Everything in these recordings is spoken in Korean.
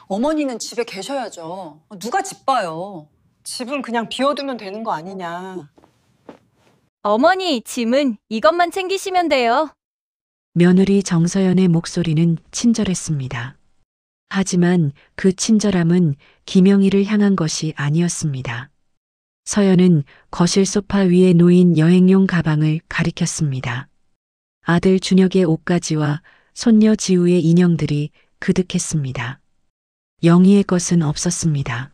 어머니는 집에 계셔야죠. 누가 집 봐요. 집은 그냥 비워두면 되는 거 아니냐. 어머니, 짐은 이것만 챙기시면 돼요. 며느리 정서연의 목소리는 친절했습니다. 하지만 그 친절함은 김영희를 향한 것이 아니었습니다. 서연은 거실 소파 위에 놓인 여행용 가방을 가리켰습니다. 아들 준혁의 옷가지와 손녀 지우의 인형들이 그득했습니다. 영희의 것은 없었습니다.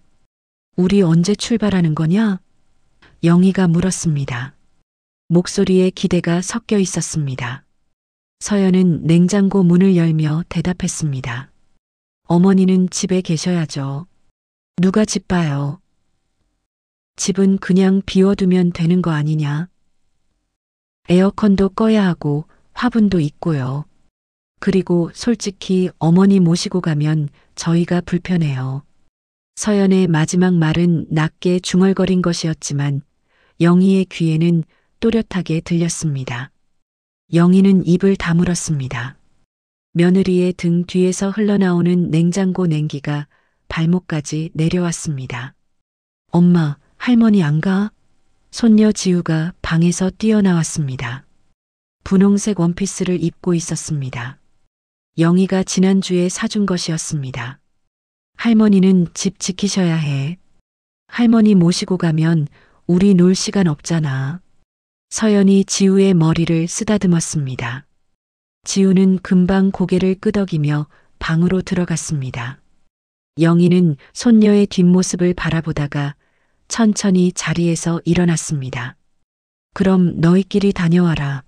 우리 언제 출발하는 거냐? 영희가 물었습니다. 목소리에 기대가 섞여 있었습니다. 서연은 냉장고 문을 열며 대답했습니다. 어머니는 집에 계셔야죠. 누가 집 봐요? 집은 그냥 비워두면 되는 거 아니냐? 에어컨도 꺼야 하고 화분도 있고요. 그리고 솔직히 어머니 모시고 가면 저희가 불편해요. 서연의 마지막 말은 낮게 중얼거린 것이었지만 영희의 귀에는 또렷하게 들렸습니다. 영희는 입을 다물었습니다. 며느리의 등 뒤에서 흘러나오는 냉장고 냉기가 발목까지 내려왔습니다. 엄마, 할머니 안 가? 손녀 지우가 방에서 뛰어나왔습니다. 분홍색 원피스를 입고 있었습니다. 영희가 지난주에 사준 것이었습니다. 할머니는 집 지키셔야 해. 할머니 모시고 가면 우리 놀 시간 없잖아. 서연이 지우의 머리를 쓰다듬었습니다. 지우는 금방 고개를 끄덕이며 방으로 들어갔습니다. 영희는 손녀의 뒷모습을 바라보다가 천천히 자리에서 일어났습니다. 그럼 너희끼리 다녀와라.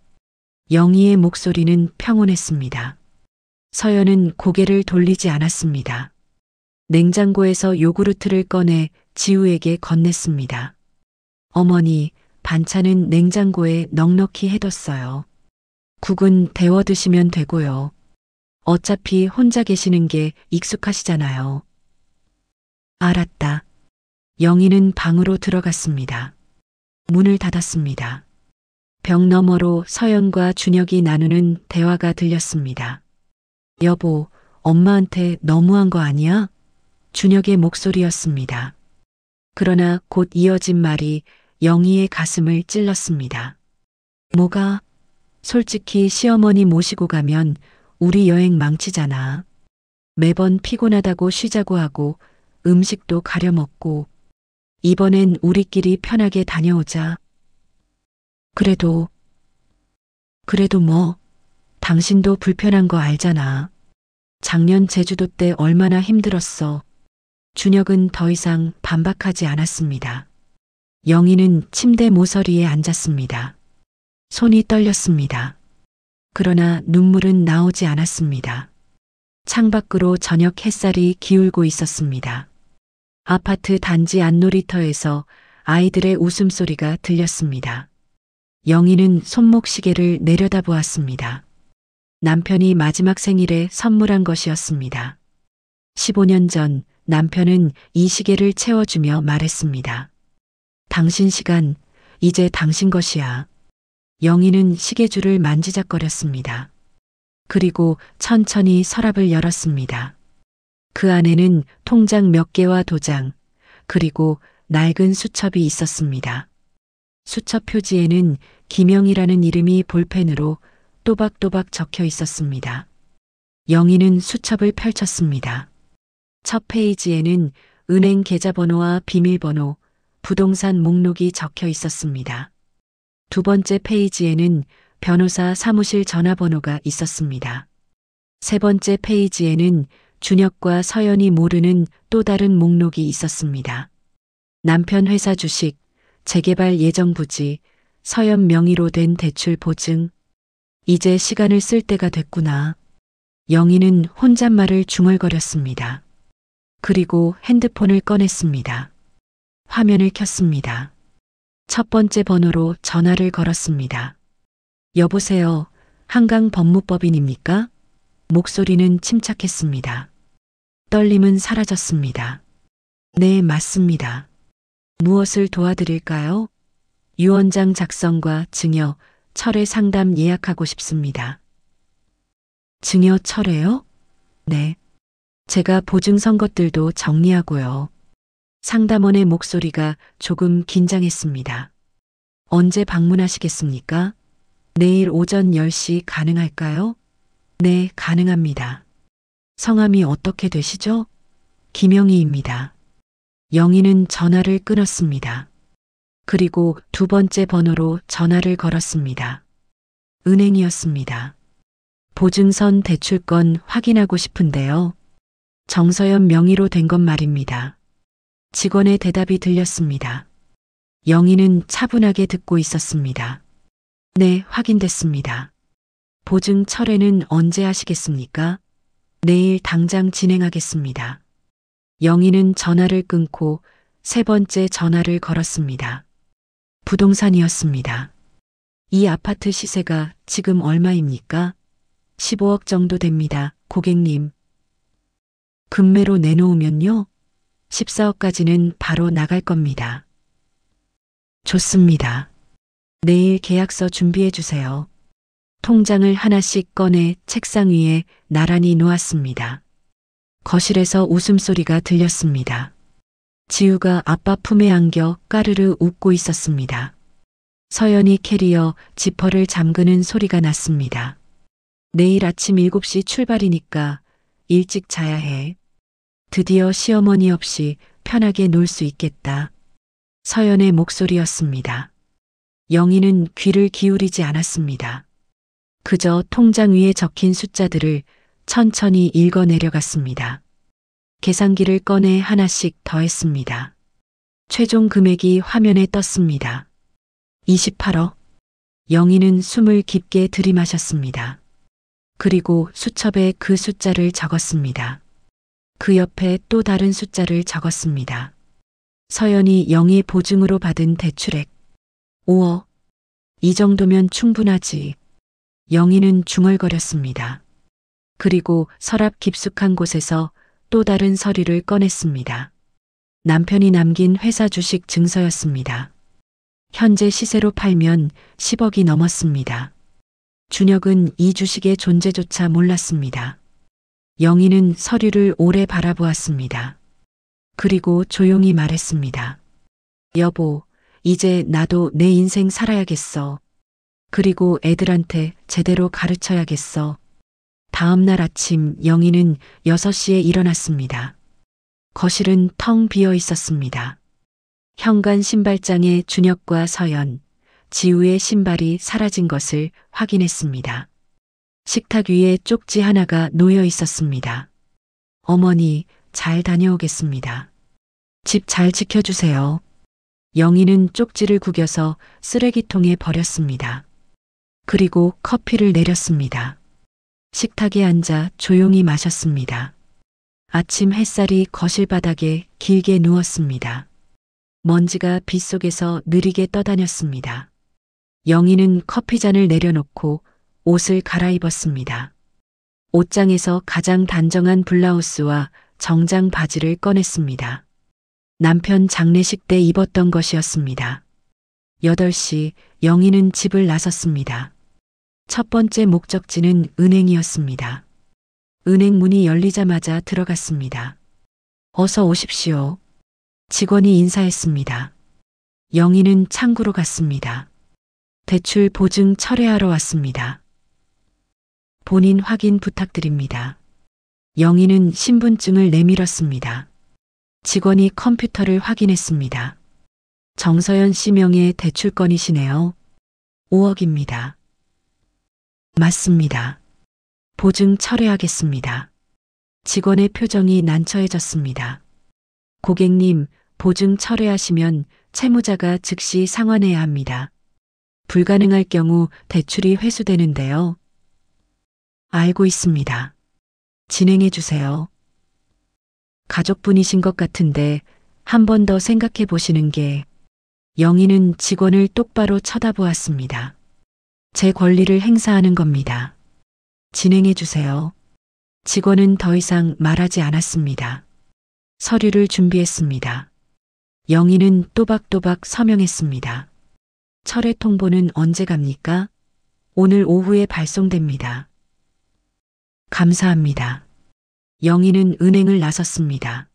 영희의 목소리는 평온했습니다. 서연은 고개를 돌리지 않았습니다. 냉장고에서 요구르트를 꺼내 지우에게 건넸습니다. 어머니, 반찬은 냉장고에 넉넉히 해뒀어요. 국은 데워 드시면 되고요. 어차피 혼자 계시는 게 익숙하시잖아요. 알았다. 영희는 방으로 들어갔습니다. 문을 닫았습니다. 벽 너머로 서연과 준혁이 나누는 대화가 들렸습니다. 여보, 엄마한테 너무한 거 아니야? 준혁의 목소리였습니다. 그러나 곧 이어진 말이 영희의 가슴을 찔렀습니다. 뭐가? 솔직히 시어머니 모시고 가면 우리 여행 망치잖아. 매번 피곤하다고 쉬자고 하고 음식도 가려 먹고 이번엔 우리끼리 편하게 다녀오자. 그래도 뭐, 당신도 불편한 거 알잖아. 작년 제주도 때 얼마나 힘들었어. 준혁은 더 이상 반박하지 않았습니다. 영희는 침대 모서리에 앉았습니다. 손이 떨렸습니다. 그러나 눈물은 나오지 않았습니다. 창밖으로 저녁 햇살이 기울고 있었습니다. 아파트 단지 앞놀이터에서 아이들의 웃음소리가 들렸습니다. 영희는 손목시계를 내려다보았습니다. 남편이 마지막 생일에 선물한 것이었습니다. 15년 전 남편은 이 시계를 채워주며 말했습니다. 당신 시간, 이제 당신 것이야. 영희는 시계줄을 만지작거렸습니다. 그리고 천천히 서랍을 열었습니다. 그 안에는 통장 몇 개와 도장, 그리고 낡은 수첩이 있었습니다. 수첩 표지에는 김영희라는 이름이 볼펜으로 또박또박 적혀 있었습니다. 영희는 수첩을 펼쳤습니다. 첫 페이지에는 은행 계좌번호와 비밀번호, 부동산 목록이 적혀 있었습니다. 두 번째 페이지에는 변호사 사무실 전화번호가 있었습니다. 세 번째 페이지에는 준혁과 서연이 모르는 또 다른 목록이 있었습니다. 남편 회사 주식, 재개발 예정 부지, 서연 명의로 된 대출 보증. 이제 시간을 쓸 때가 됐구나. 영희는 혼잣말을 중얼거렸습니다. 그리고 핸드폰을 꺼냈습니다. 화면을 켰습니다. 첫 번째 번호로 전화를 걸었습니다. 여보세요, 한강 법무법인입니까? 목소리는 침착했습니다. 떨림은 사라졌습니다. 네, 맞습니다. 무엇을 도와드릴까요? 유언장 작성과 증여, 철회 상담 예약하고 싶습니다. 증여 철회요? 네. 제가 보증 선 것들도 정리하고요. 상담원의 목소리가 조금 긴장했습니다. 언제 방문하시겠습니까? 내일 오전 10시 가능할까요? 네, 가능합니다. 성함이 어떻게 되시죠? 김영희입니다. 영희는 전화를 끊었습니다. 그리고 두 번째 번호로 전화를 걸었습니다. 은행이었습니다. 보증선 대출건 확인하고 싶은데요. 정서연 명의로 된 건 말입니다. 직원의 대답이 들렸습니다. 영희는 차분하게 듣고 있었습니다. 네, 확인됐습니다. 보증 철회는 언제 하시겠습니까? 내일 당장 진행하겠습니다. 영희는 전화를 끊고 세 번째 전화를 걸었습니다. 부동산이었습니다. 이 아파트 시세가 지금 얼마입니까? 15억 정도 됩니다, 고객님. 금매로 내놓으면요? 14억까지는 바로 나갈 겁니다. 좋습니다. 내일 계약서 준비해 주세요. 통장을 하나씩 꺼내 책상 위에 나란히 놓았습니다. 거실에서 웃음소리가 들렸습니다. 지우가 아빠 품에 안겨 까르르 웃고 있었습니다. 서연이 캐리어 지퍼를 잠그는 소리가 났습니다. 내일 아침 7시 출발이니까 일찍 자야 해. 드디어 시어머니 없이 편하게 놀 수 있겠다. 서연의 목소리였습니다. 영희는 귀를 기울이지 않았습니다. 그저 통장 위에 적힌 숫자들을 천천히 읽어 내려갔습니다. 계산기를 꺼내 하나씩 더했습니다. 최종 금액이 화면에 떴습니다. 28억. 영희는 숨을 깊게 들이마셨습니다. 그리고 수첩에 그 숫자를 적었습니다. 그 옆에 또 다른 숫자를 적었습니다. 서연이 영희 보증으로 받은 대출액 5억. 이 정도면 충분하지. 영희는 중얼거렸습니다. 그리고 서랍 깊숙한 곳에서 또 다른 서류를 꺼냈습니다. 남편이 남긴 회사 주식 증서였습니다. 현재 시세로 팔면 10억이 넘었습니다. 준혁은 이 주식의 존재조차 몰랐습니다. 영희는 서류를 오래 바라보았습니다. 그리고 조용히 말했습니다. 여보, 이제 나도 내 인생 살아야겠어. 그리고 애들한테 제대로 가르쳐야겠어. 다음 날 아침 영희는 6시에 일어났습니다. 거실은 텅 비어 있었습니다. 현관 신발장에 준혁과 서연, 지우의 신발이 사라진 것을 확인했습니다. 식탁 위에 쪽지 하나가 놓여 있었습니다. 어머니, 잘 다녀오겠습니다. 집 잘 지켜주세요. 영희는 쪽지를 구겨서 쓰레기통에 버렸습니다. 그리고 커피를 내렸습니다. 식탁에 앉아 조용히 마셨습니다. 아침 햇살이 거실 바닥에 길게 누웠습니다. 먼지가 빗속에서 느리게 떠다녔습니다. 영희는 커피잔을 내려놓고 옷을 갈아입었습니다. 옷장에서 가장 단정한 블라우스와 정장 바지를 꺼냈습니다. 남편 장례식 때 입었던 것이었습니다. 8시 영희는 집을 나섰습니다. 첫 번째 목적지는 은행이었습니다. 은행 문이 열리자마자 들어갔습니다. 어서 오십시오. 직원이 인사했습니다. 영희는 창구로 갔습니다. 대출 보증 철회하러 왔습니다. 본인 확인 부탁드립니다. 영희는 신분증을 내밀었습니다. 직원이 컴퓨터를 확인했습니다. 정서연 씨 명의 대출건이시네요. 5억입니다. 맞습니다. 보증 철회하겠습니다. 직원의 표정이 난처해졌습니다. 고객님, 보증 철회하시면 채무자가 즉시 상환해야 합니다. 불가능할 경우 대출이 회수되는데요. 알고 있습니다. 진행해 주세요. 가족분이신 것 같은데 한 번 더 생각해 보시는 게. 영희는 직원을 똑바로 쳐다보았습니다. 제 권리를 행사하는 겁니다. 진행해 주세요. 직원은 더 이상 말하지 않았습니다. 서류를 준비했습니다. 영희는 또박또박 서명했습니다. 철회 통보는 언제 갑니까? 오늘 오후에 발송됩니다. 감사합니다. 영희는 은행을 나섰습니다.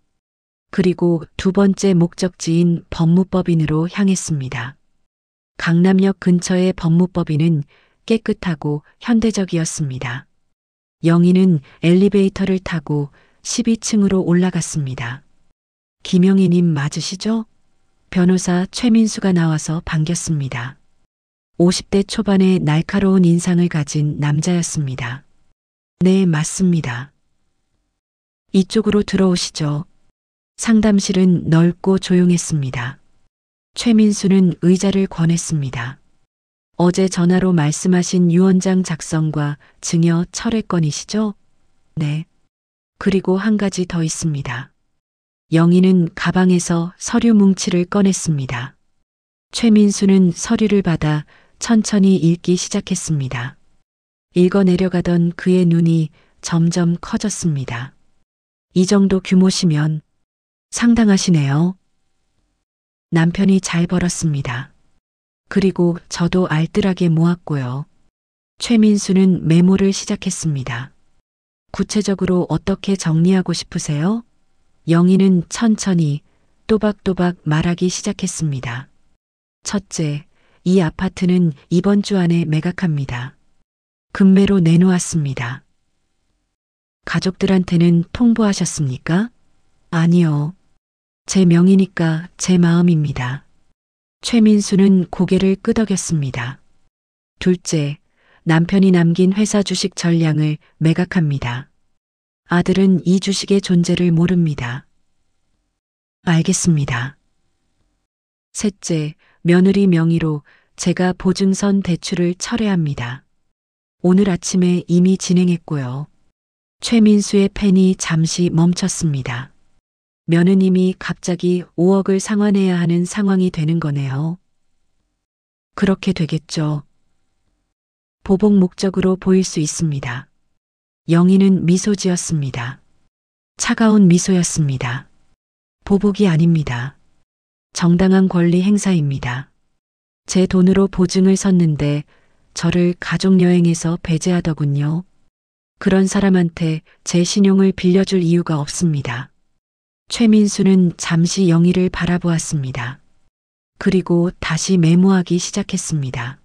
그리고 두 번째 목적지인 법무법인으로 향했습니다. 강남역 근처의 법무법인은 깨끗하고 현대적이었습니다. 영희는 엘리베이터를 타고 12층으로 올라갔습니다. 김영희님 맞으시죠? 변호사 최민수가 나와서 반겼습니다. 50대 초반의 날카로운 인상을 가진 남자였습니다. 네, 맞습니다. 이쪽으로 들어오시죠. 상담실은 넓고 조용했습니다. 최민수는 의자를 권했습니다. 어제 전화로 말씀하신 유언장 작성과 증여 철회 건이시죠? 네. 그리고 한 가지 더 있습니다. 영희는 가방에서 서류 뭉치를 꺼냈습니다. 최민수는 서류를 받아 천천히 읽기 시작했습니다. 읽어 내려가던 그의 눈이 점점 커졌습니다. 이 정도 규모시면 상당하시네요. 남편이 잘 벌었습니다. 그리고 저도 알뜰하게 모았고요. 최민수는 메모를 시작했습니다. 구체적으로 어떻게 정리하고 싶으세요? 영희는 천천히 또박또박 말하기 시작했습니다. 첫째, 이 아파트는 이번 주 안에 매각합니다. 금매로 내놓았습니다. 가족들한테는 통보하셨습니까? 아니요. 제 명의니까 제 마음입니다. 최민수는 고개를 끄덕였습니다. 둘째, 남편이 남긴 회사 주식 전량을 매각합니다. 아들은 이 주식의 존재를 모릅니다. 알겠습니다. 셋째, 며느리 명의로 제가 보증선 대출을 철회합니다. 오늘 아침에 이미 진행했고요. 최민수의 펜이 잠시 멈췄습니다. 며느님이 갑자기 5억을 상환해야 하는 상황이 되는 거네요. 그렇게 되겠죠. 보복 목적으로 보일 수 있습니다. 영희는 미소 지었습니다. 차가운 미소였습니다. 보복이 아닙니다. 정당한 권리 행사입니다. 제 돈으로 보증을 섰는데 저를 가족여행에서 배제하더군요. 그런 사람한테 제 신용을 빌려줄 이유가 없습니다. 최민수는 잠시 영희를 바라보았습니다. 그리고 다시 메모하기 시작했습니다.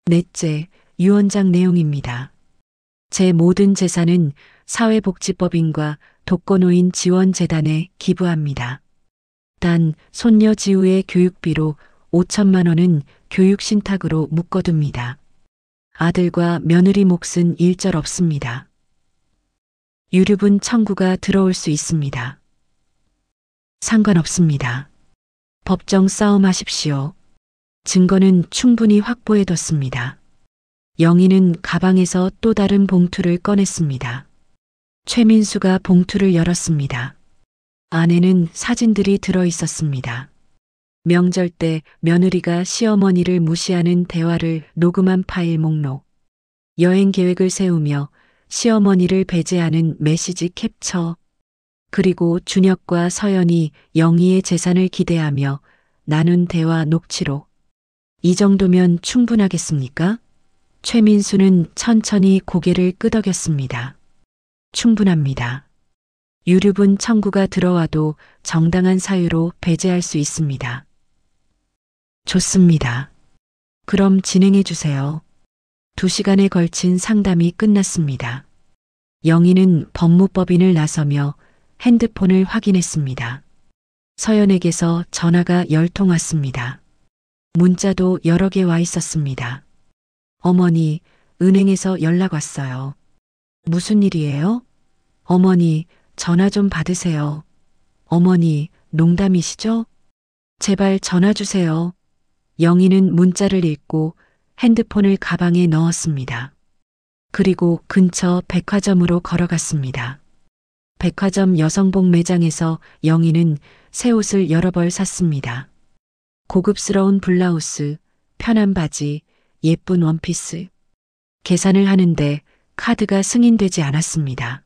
넷째, 유언장 내용입니다. 제 모든 재산은 사회복지법인과 독거노인 지원재단에 기부합니다. 단 손녀 지우의 교육비로 5천만 원은 교육신탁으로 묶어둡니다. 아들과 며느리 몫은 일절 없습니다. 유류분 청구가 들어올 수 있습니다. 상관없습니다. 법정 싸움하십시오. 증거는 충분히 확보해뒀습니다. 영희는 가방에서 또 다른 봉투를 꺼냈습니다. 최민수가 봉투를 열었습니다. 안에는 사진들이 들어 있었습니다. 명절 때 며느리가 시어머니를 무시하는 대화를 녹음한 파일 목록, 여행 계획을 세우며 시어머니를 배제하는 메시지 캡처, 그리고 준혁과 서연이 영희의 재산을 기대하며 나눈 대화 녹취록. 이 정도면 충분하겠습니까? 최민수는 천천히 고개를 끄덕였습니다. 충분합니다. 유류분 청구가 들어와도 정당한 사유로 배제할 수 있습니다. 좋습니다. 그럼 진행해 주세요. 2시간에 걸친 상담이 끝났습니다. 영희는 법무법인을 나서며 핸드폰을 확인했습니다. 서연에게서 전화가 10통 왔습니다. 문자도 여러 개 와 있었습니다. 어머니, 은행에서 연락 왔어요. 무슨 일이에요? 어머니, 전화 좀 받으세요. 어머니, 농담이시죠? 제발 전화 주세요. 영희는 문자를 읽고 핸드폰을 가방에 넣었습니다. 그리고 근처 백화점으로 걸어갔습니다. 백화점 여성복 매장에서 영희는 새 옷을 여러 벌 샀습니다. 고급스러운 블라우스, 편한 바지, 예쁜 원피스. 계산을 하는데 카드가 승인되지 않았습니다.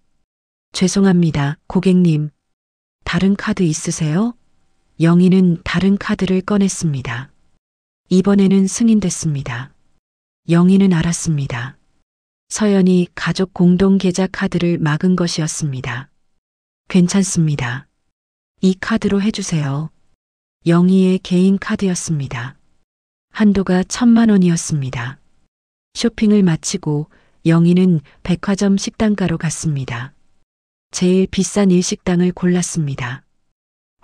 죄송합니다, 고객님. 다른 카드 있으세요? 영희는 다른 카드를 꺼냈습니다. 이번에는 승인됐습니다. 영희는 알았습니다. 서연이 가족 공동 계좌 카드를 막은 것이었습니다. 괜찮습니다. 이 카드로 해주세요. 영희의 개인 카드였습니다. 한도가 1,000만 원이었습니다. 쇼핑을 마치고 영희는 백화점 식당가로 갔습니다. 제일 비싼 일식당을 골랐습니다.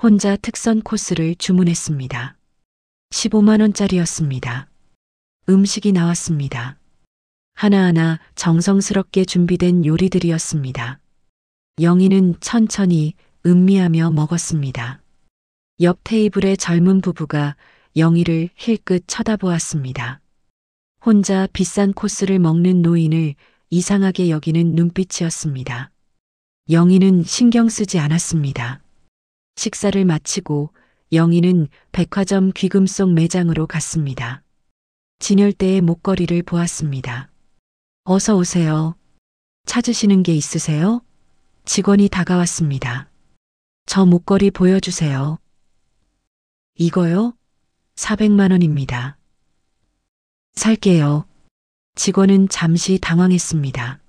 혼자 특선 코스를 주문했습니다. 15만 원짜리였습니다. 음식이 나왔습니다. 하나하나 정성스럽게 준비된 요리들이었습니다. 영희는 천천히 음미하며 먹었습니다. 옆 테이블의 젊은 부부가 영희를 힐끗 쳐다보았습니다. 혼자 비싼 코스를 먹는 노인을 이상하게 여기는 눈빛이었습니다. 영희는 신경 쓰지 않았습니다. 식사를 마치고 영희는 백화점 귀금속 매장으로 갔습니다. 진열대의 목걸이를 보았습니다. 어서 오세요. 찾으시는 게 있으세요? 직원이 다가왔습니다. 저 목걸이 보여주세요. 이거요? 400만 원입니다. 살게요. 직원은 잠시 당황했습니다.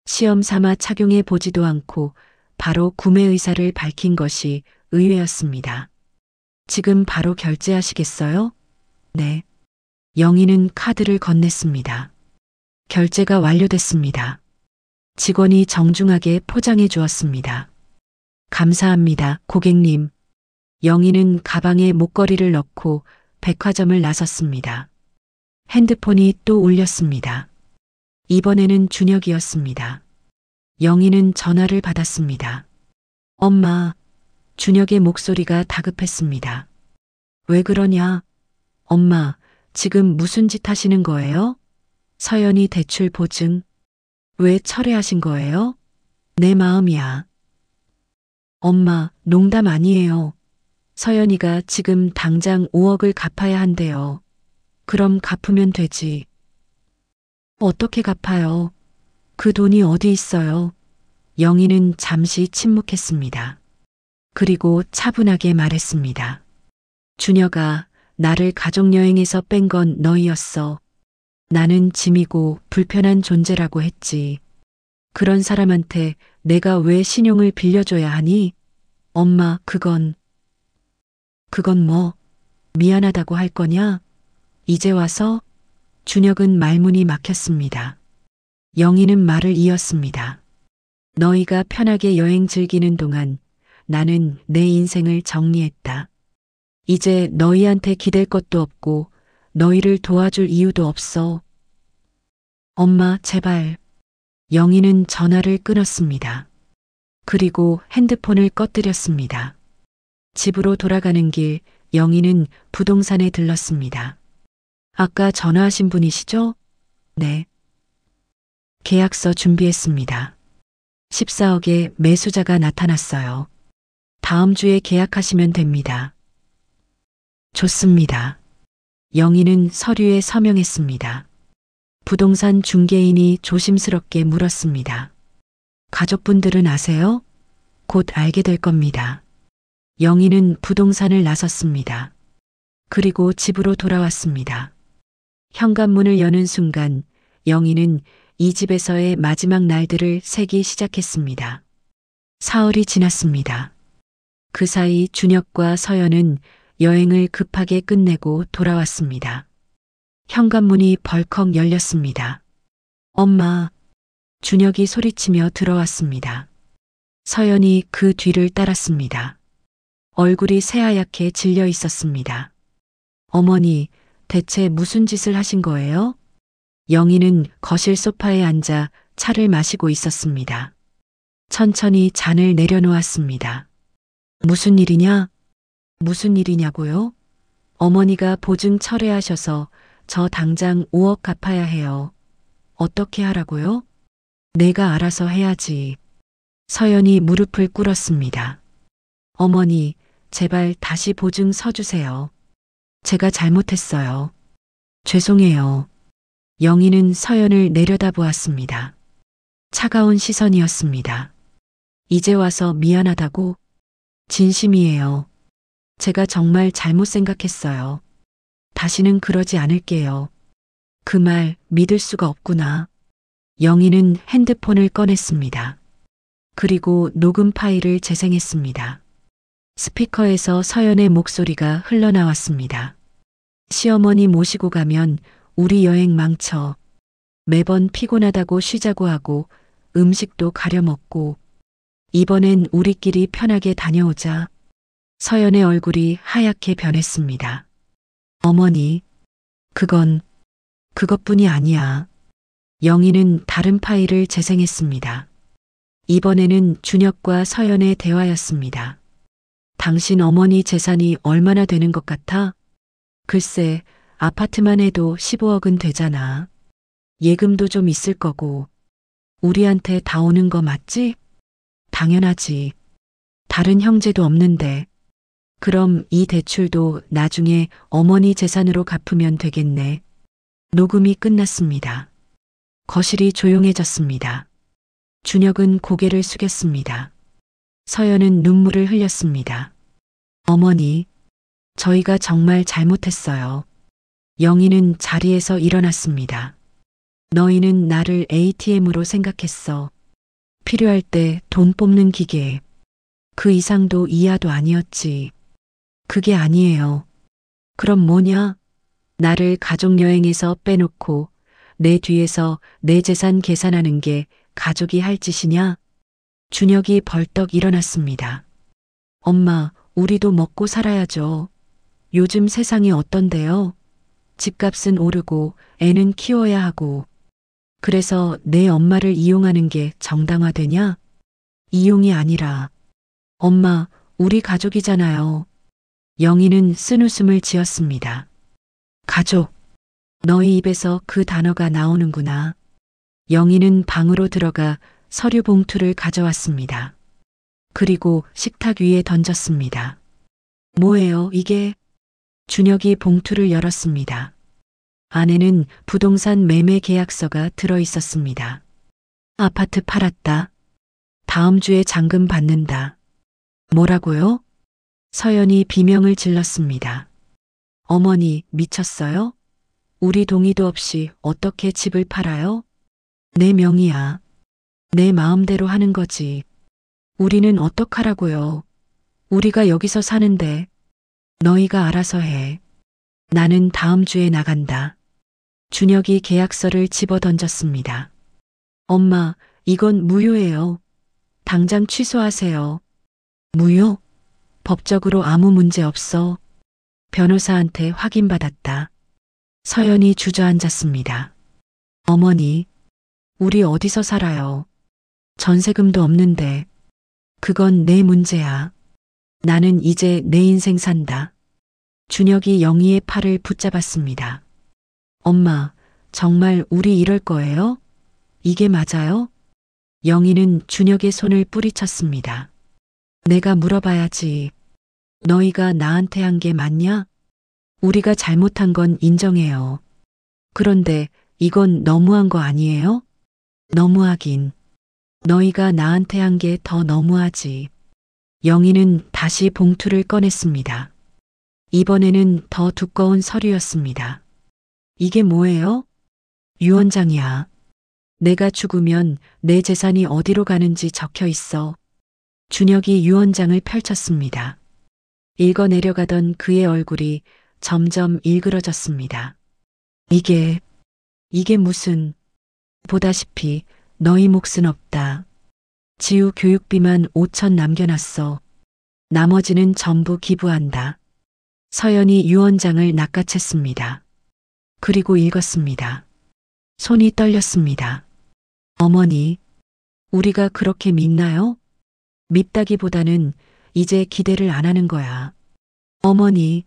시험 삼아 착용해 보지도 않고 바로 구매 의사를 밝힌 것이 의외였습니다. 지금 바로 결제하시겠어요? 네. 영희는 카드를 건넸습니다. 결제가 완료됐습니다. 직원이 정중하게 포장해 주었습니다. 감사합니다, 고객님. 영희는 가방에 목걸이를 넣고 백화점을 나섰습니다. 핸드폰이 또 울렸습니다. 이번에는 준혁이었습니다. 영희는 전화를 받았습니다. 엄마, 준혁의 목소리가 다급했습니다. 왜 그러냐? 엄마, 지금 무슨 짓 하시는 거예요? 서연이 대출 보증. 왜 철회하신 거예요? 내 마음이야. 엄마, 농담 아니에요. 서연이가 지금 당장 5억을 갚아야 한대요. 그럼 갚으면 되지. 어떻게 갚아요? 그 돈이 어디 있어요? 영희는 잠시 침묵했습니다. 그리고 차분하게 말했습니다. 준혁아, 나를 가족여행에서 뺀 건 너희였어. 나는 짐이고 불편한 존재라고 했지. 그런 사람한테 내가 왜 신용을 빌려줘야 하니? 엄마, 그건 뭐? 미안하다고 할 거냐? 이제 와서? 준혁은 말문이 막혔습니다. 영희는 말을 이었습니다. 너희가 편하게 여행 즐기는 동안 나는 내 인생을 정리했다. 이제 너희한테 기댈 것도 없고 너희를 도와줄 이유도 없어. 엄마, 제발. 영희는 전화를 끊었습니다. 그리고 핸드폰을 꺼뜨렸습니다. 집으로 돌아가는 길 영희는 부동산에 들렀습니다. 아까 전화하신 분이시죠? 네. 계약서 준비했습니다. 14억의 매수자가 나타났어요. 다음 주에 계약하시면 됩니다. 좋습니다. 영희는 서류에 서명했습니다. 부동산 중개인이 조심스럽게 물었습니다. 가족분들은 아세요? 곧 알게 될 겁니다. 영희는 부동산을 나섰습니다. 그리고 집으로 돌아왔습니다. 현관문을 여는 순간 영희는 이 집에서의 마지막 날들을 세기 시작했습니다. 사흘이 지났습니다. 그 사이 준혁과 서연은 여행을 급하게 끝내고 돌아왔습니다. 현관문이 벌컥 열렸습니다. 엄마, 준혁이 소리치며 들어왔습니다. 서연이 그 뒤를 따랐습니다. 얼굴이 새하얗게 질려 있었습니다. 어머니, 대체 무슨 짓을 하신 거예요? 영희는 거실 소파에 앉아 차를 마시고 있었습니다. 천천히 잔을 내려놓았습니다. 무슨 일이냐? 무슨 일이냐고요? 어머니가 보증 철회하셔서 저 당장 5억 갚아야 해요. 어떻게 하라고요? 내가 알아서 해야지. 서연이 무릎을 꿇었습니다. 어머니, 제발 다시 보증 서주세요. 제가 잘못했어요. 죄송해요. 영희는 서연을 내려다보았습니다. 차가운 시선이었습니다. 이제 와서 미안하다고? 진심이에요. 제가 정말 잘못 생각했어요. 다시는 그러지 않을게요. 그 말 믿을 수가 없구나. 영희는 핸드폰을 꺼냈습니다. 그리고 녹음 파일을 재생했습니다. 스피커에서 서연의 목소리가 흘러나왔습니다. 시어머니 모시고 가면 우리 여행 망쳐. 매번 피곤하다고 쉬자고 하고 음식도 가려 먹고 이번엔 우리끼리 편하게 다녀오자. 서연의 얼굴이 하얗게 변했습니다. 어머니, 그것뿐이 아니야. 영희는 다른 파일을 재생했습니다. 이번에는 준혁과 서연의 대화였습니다. 당신 어머니 재산이 얼마나 되는 것 같아? 글쎄, 아파트만 해도 15억은 되잖아. 예금도 좀 있을 거고. 우리한테 다 오는 거 맞지? 당연하지. 다른 형제도 없는데. 그럼 이 대출도 나중에 어머니 재산으로 갚으면 되겠네. 녹음이 끝났습니다. 거실이 조용해졌습니다. 준혁은 고개를 숙였습니다. 서연은 눈물을 흘렸습니다. 어머니, 저희가 정말 잘못했어요. 영희는 자리에서 일어났습니다. 너희는 나를 ATM으로 생각했어. 필요할 때 돈 뽑는 기계. 그 이상도 이하도 아니었지. 그게 아니에요. 그럼 뭐냐? 나를 가족여행에서 빼놓고 내 뒤에서 내 재산 계산하는 게 가족이 할 짓이냐? 준혁이 벌떡 일어났습니다. 엄마, 우리도 먹고 살아야죠. 요즘 세상이 어떤데요? 집값은 오르고 애는 키워야 하고. 그래서 내 엄마를 이용하는 게 정당화되냐? 이용이 아니라. 엄마, 우리 가족이잖아요. 영희는 쓴웃음을 지었습니다. 가족. 너희 입에서 그 단어가 나오는구나. 영희는 방으로 들어가 서류 봉투를 가져왔습니다. 그리고 식탁 위에 던졌습니다. 뭐예요, 이게? 준혁이 봉투를 열었습니다. 안에는 부동산 매매 계약서가 들어 있었습니다. 아파트 팔았다. 다음 주에 잔금 받는다. 뭐라고요? 서연이 비명을 질렀습니다. 어머니, 미쳤어요? 우리 동의도 없이 어떻게 집을 팔아요? 내 명의야. 내 마음대로 하는 거지. 우리는 어떡하라고요? 우리가 여기서 사는데. 너희가 알아서 해. 나는 다음 주에 나간다. 준혁이 계약서를 집어 던졌습니다. 엄마, 이건 무효예요. 당장 취소하세요. 무효? 법적으로 아무 문제 없어. 변호사한테 확인받았다. 서연이 주저앉았습니다. 어머니, 우리 어디서 살아요? 전세금도 없는데. 그건 내 문제야. 나는 이제 내 인생 산다. 준혁이 영희의 팔을 붙잡았습니다. 엄마, 정말 우리 이럴 거예요? 이게 맞아요? 영희는 준혁의 손을 뿌리쳤습니다. 내가 물어봐야지. 너희가 나한테 한 게 맞냐? 우리가 잘못한 건 인정해요. 그런데 이건 너무한 거 아니에요? 너무하긴. 너희가 나한테 한 게 더 너무하지. 영희는 다시 봉투를 꺼냈습니다. 이번에는 더 두꺼운 서류였습니다. 이게 뭐예요? 유언장이야. 내가 죽으면 내 재산이 어디로 가는지 적혀 있어. 준혁이 유언장을 펼쳤습니다. 읽어내려가던 그의 얼굴이 점점 일그러졌습니다. 이게 무슨. 보다시피 너희 몫은 없다. 지우 교육비만 5천 남겨놨어. 나머지는 전부 기부한다. 서연이 유언장을 낚아챘습니다. 그리고 읽었습니다. 손이 떨렸습니다. 어머니, 우리가 그렇게 밉나요? 밉다기보다는 이제 기대를 안 하는 거야. 어머니,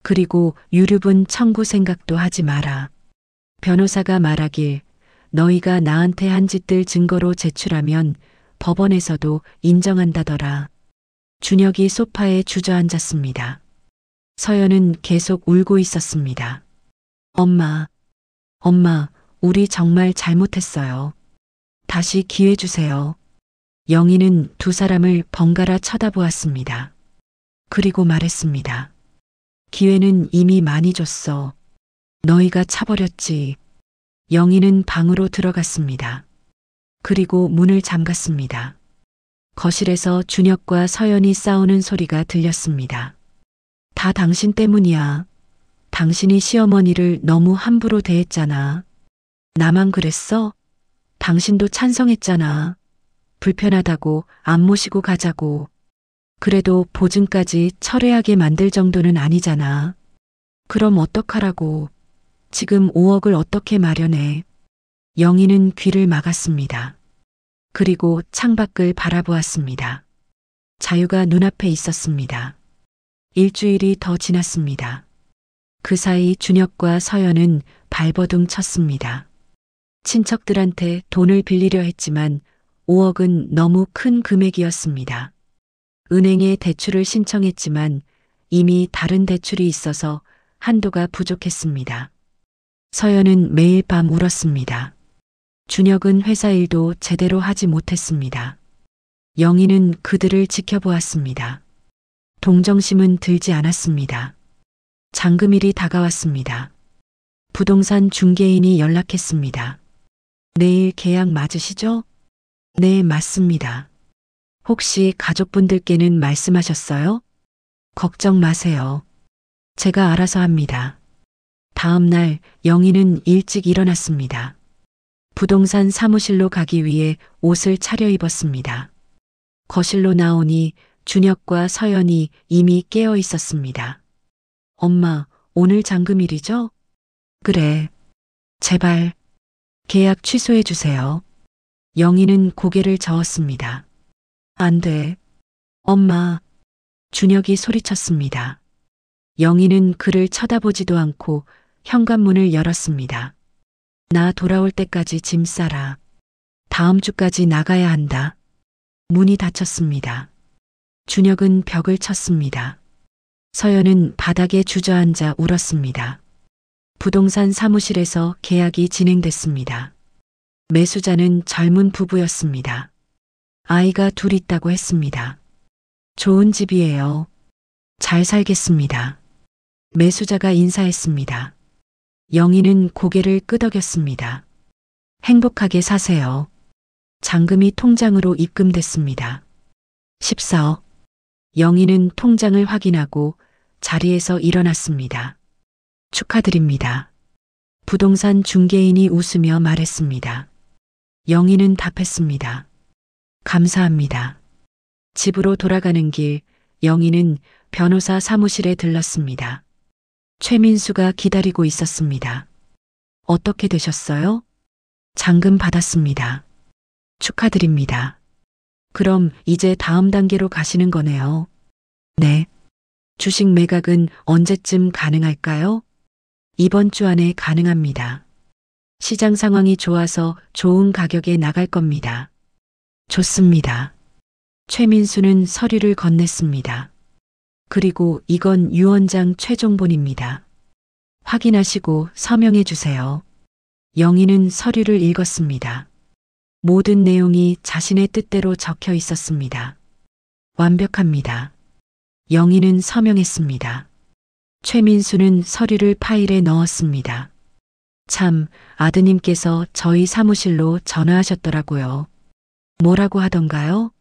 그리고 유류분 청구 생각도 하지 마라. 변호사가 말하길 너희가 나한테 한 짓들 증거로 제출하면 법원에서도 인정한다더라. 준혁이 소파에 주저앉았습니다. 서연은 계속 울고 있었습니다. 엄마, 우리 정말 잘못했어요. 다시 기회 주세요. 영희는 두 사람을 번갈아 쳐다보았습니다. 그리고 말했습니다. 기회는 이미 많이 줬어. 너희가 차버렸지. 영희는 방으로 들어갔습니다. 그리고 문을 잠갔습니다. 거실에서 준혁과 서연이 싸우는 소리가 들렸습니다. 다 당신 때문이야. 당신이 시어머니를 너무 함부로 대했잖아. 나만 그랬어? 당신도 찬성했잖아. 불편하다고 안 모시고 가자고. 그래도 보증까지 철회하게 만들 정도는 아니잖아. 그럼 어떡하라고. 지금 5억을 어떻게 마련해. 영희는 귀를 막았습니다. 그리고 창밖을 바라보았습니다. 자유가 눈앞에 있었습니다. 일주일이 더 지났습니다. 그 사이 준혁과 서연은 발버둥 쳤습니다. 친척들한테 돈을 빌리려 했지만 5억은 너무 큰 금액이었습니다. 은행에 대출을 신청했지만 이미 다른 대출이 있어서 한도가 부족했습니다. 서연은 매일 밤 울었습니다. 준혁은 회사 일도 제대로 하지 못했습니다. 영희는 그들을 지켜보았습니다. 동정심은 들지 않았습니다. 잔금일이 다가왔습니다. 부동산 중개인이 연락했습니다. 내일 계약 맞으시죠? 네, 맞습니다. 혹시 가족분들께는 말씀하셨어요? 걱정 마세요. 제가 알아서 합니다. 다음 날 영희는 일찍 일어났습니다. 부동산 사무실로 가기 위해 옷을 차려입었습니다. 거실로 나오니 준혁과 서연이 이미 깨어 있었습니다. 엄마, 오늘 잔금일이죠? 그래. 제발 계약 취소해 주세요. 영희는 고개를 저었습니다. 안 돼. 엄마. 준혁이 소리쳤습니다. 영희는 그를 쳐다보지도 않고 현관문을 열었습니다. 나 돌아올 때까지 짐 싸라. 다음 주까지 나가야 한다. 문이 닫혔습니다. 준혁은 벽을 쳤습니다. 서연은 바닥에 주저앉아 울었습니다. 부동산 사무실에서 계약이 진행됐습니다. 매수자는 젊은 부부였습니다. 아이가 둘 있다고 했습니다. 좋은 집이에요. 잘 살겠습니다. 매수자가 인사했습니다. 영희는 고개를 끄덕였습니다. 행복하게 사세요. 잔금이 통장으로 입금됐습니다. 14억. 영희는 통장을 확인하고 자리에서 일어났습니다. 축하드립니다. 부동산 중개인이 웃으며 말했습니다. 영희는 답했습니다. 감사합니다. 집으로 돌아가는 길, 영희는 변호사 사무실에 들렀습니다. 최민수가 기다리고 있었습니다. 어떻게 되셨어요? 잔금 받았습니다. 축하드립니다. 그럼 이제 다음 단계로 가시는 거네요. 네. 주식 매각은 언제쯤 가능할까요? 이번 주 안에 가능합니다. 시장 상황이 좋아서 좋은 가격에 나갈 겁니다. 좋습니다. 최민수는 서류를 건넸습니다. 그리고 이건 유 원장 최종본입니다. 확인하시고 서명해 주세요. 영희는 서류를 읽었습니다. 모든 내용이 자신의 뜻대로 적혀 있었습니다. 완벽합니다. 영희는 서명했습니다. 최민수는 서류를 파일에 넣었습니다. 참, 아드님께서 저희 사무실로 전화하셨더라고요. 뭐라고 하던가요?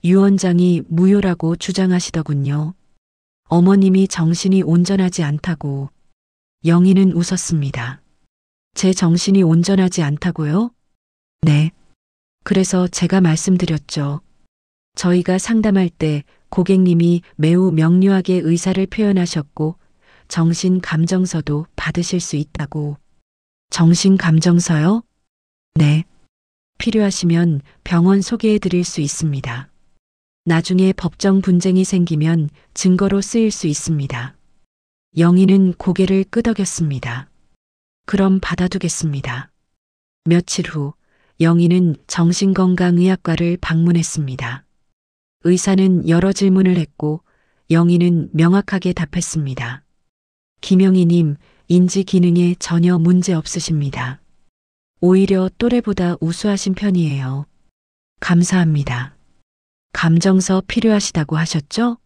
유 원장이 무효라고 주장하시더군요. 어머님이 정신이 온전하지 않다고. 영희는 웃었습니다. 제 정신이 온전하지 않다고요? 네. 그래서 제가 말씀드렸죠. 저희가 상담할 때 고객님이 매우 명료하게 의사를 표현하셨고 정신감정서도 받으실 수 있다고. 정신감정서요? 네. 필요하시면 병원 소개해 드릴 수 있습니다. 나중에 법정 분쟁이 생기면 증거로 쓰일 수 있습니다. 영희는 고개를 끄덕였습니다. 그럼 받아두겠습니다. 며칠 후 영희는 정신건강의학과를 방문했습니다. 의사는 여러 질문을 했고 영희는 명확하게 답했습니다. 김영희님, 인지 기능에 전혀 문제 없으십니다. 오히려 또래보다 우수하신 편이에요. 감사합니다. 감정서 필요하시다고 하셨죠?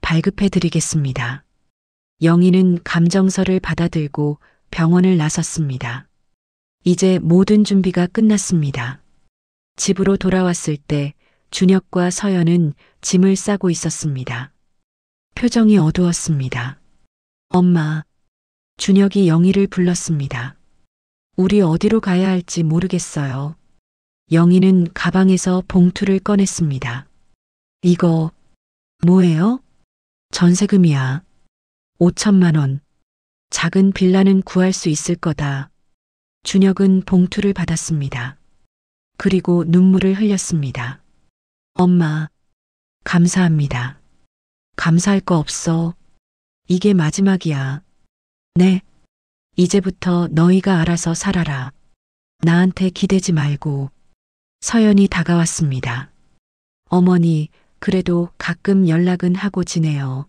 발급해 드리겠습니다. 영희는 감정서를 받아들고 병원을 나섰습니다. 이제 모든 준비가 끝났습니다. 집으로 돌아왔을 때 준혁과 서연은 짐을 싸고 있었습니다. 표정이 어두웠습니다. 엄마, 준혁이 영희를 불렀습니다. 우리 어디로 가야 할지 모르겠어요. 영희는 가방에서 봉투를 꺼냈습니다. 이거 뭐예요? 전세금이야. 5천만 원. 작은 빌라는 구할 수 있을 거다. 준혁은 봉투를 받았습니다. 그리고 눈물을 흘렸습니다. 엄마, 감사합니다. 감사할 거 없어. 이게 마지막이야. 네. 이제부터 너희가 알아서 살아라. 나한테 기대지 말고. 서연이 다가왔습니다. 어머니, 그래도 가끔 연락은 하고 지내요.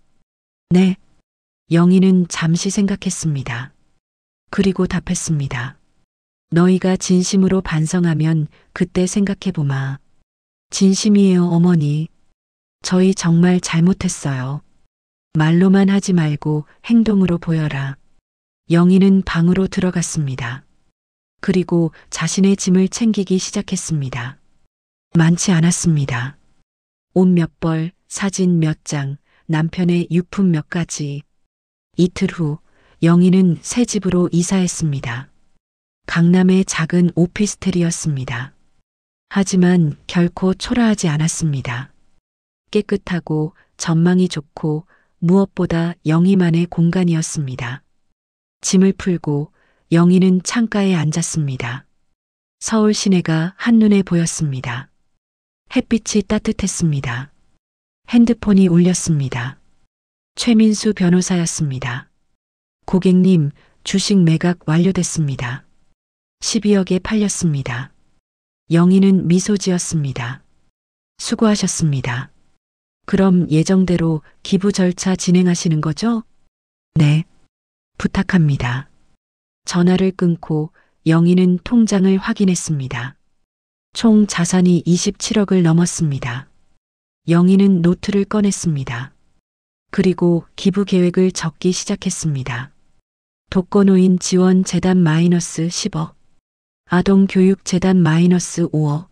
네. 영희는 잠시 생각했습니다. 그리고 답했습니다. 너희가 진심으로 반성하면 그때 생각해보마. 진심이에요, 어머니. 저희 정말 잘못했어요. 말로만 하지 말고 행동으로 보여라. 영희는 방으로 들어갔습니다. 그리고 자신의 짐을 챙기기 시작했습니다. 많지 않았습니다. 옷 몇 벌, 사진 몇 장, 남편의 유품 몇 가지. 이틀 후 영희는 새 집으로 이사했습니다. 강남의 작은 오피스텔이었습니다. 하지만 결코 초라하지 않았습니다. 깨끗하고 전망이 좋고 무엇보다 영희만의 공간이었습니다. 짐을 풀고 영희는 창가에 앉았습니다. 서울 시내가 한눈에 보였습니다. 햇빛이 따뜻했습니다. 핸드폰이 울렸습니다. 최민수 변호사였습니다. 고객님, 주식 매각 완료됐습니다. 12억에 팔렸습니다. 영희는 미소 지었습니다. 수고하셨습니다. 그럼 예정대로 기부 절차 진행하시는 거죠? 네. 부탁합니다. 전화를 끊고 영희는 통장을 확인했습니다. 총 자산이 27억을 넘었습니다. 영희는 노트를 꺼냈습니다. 그리고 기부 계획을 적기 시작했습니다. 독거노인 지원 재단 마이너스 10억, 아동교육재단 마이너스 5억,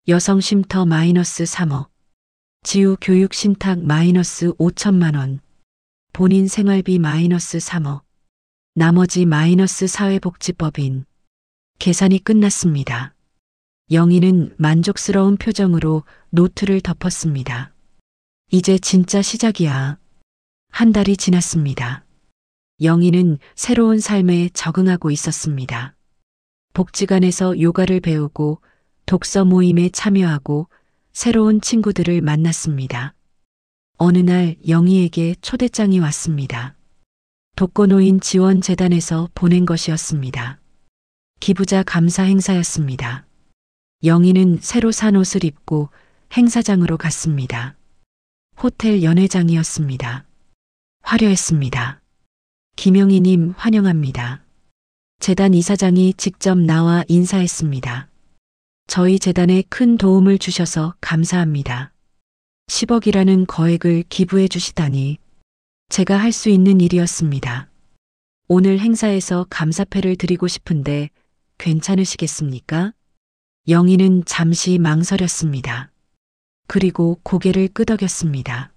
여성쉼터 마이너스 3억, 지우교육신탁 마이너스 5천만 원, 본인 생활비 마이너스 3억, 나머지 마이너스 사회복지법인. 계산이 끝났습니다. 영희는 만족스러운 표정으로 노트를 덮었습니다. 이제 진짜 시작이야. 한 달이 지났습니다. 영희는 새로운 삶에 적응하고 있었습니다. 복지관에서 요가를 배우고 독서 모임에 참여하고 새로운 친구들을 만났습니다. 어느 날 영희에게 초대장이 왔습니다. 독거노인 지원재단에서 보낸 것이었습니다. 기부자 감사 행사였습니다. 영희는 새로 산 옷을 입고 행사장으로 갔습니다. 호텔 연회장이었습니다. 화려했습니다. 김영희님 환영합니다. 재단 이사장이 직접 나와 인사했습니다. 저희 재단에 큰 도움을 주셔서 감사합니다. 10억이라는 거액을 기부해 주시다니 제가 할 수 있는 일이었습니다. 오늘 행사에서 감사패를 드리고 싶은데 괜찮으시겠습니까? 영희는 잠시 망설였습니다. 그리고 고개를 끄덕였습니다.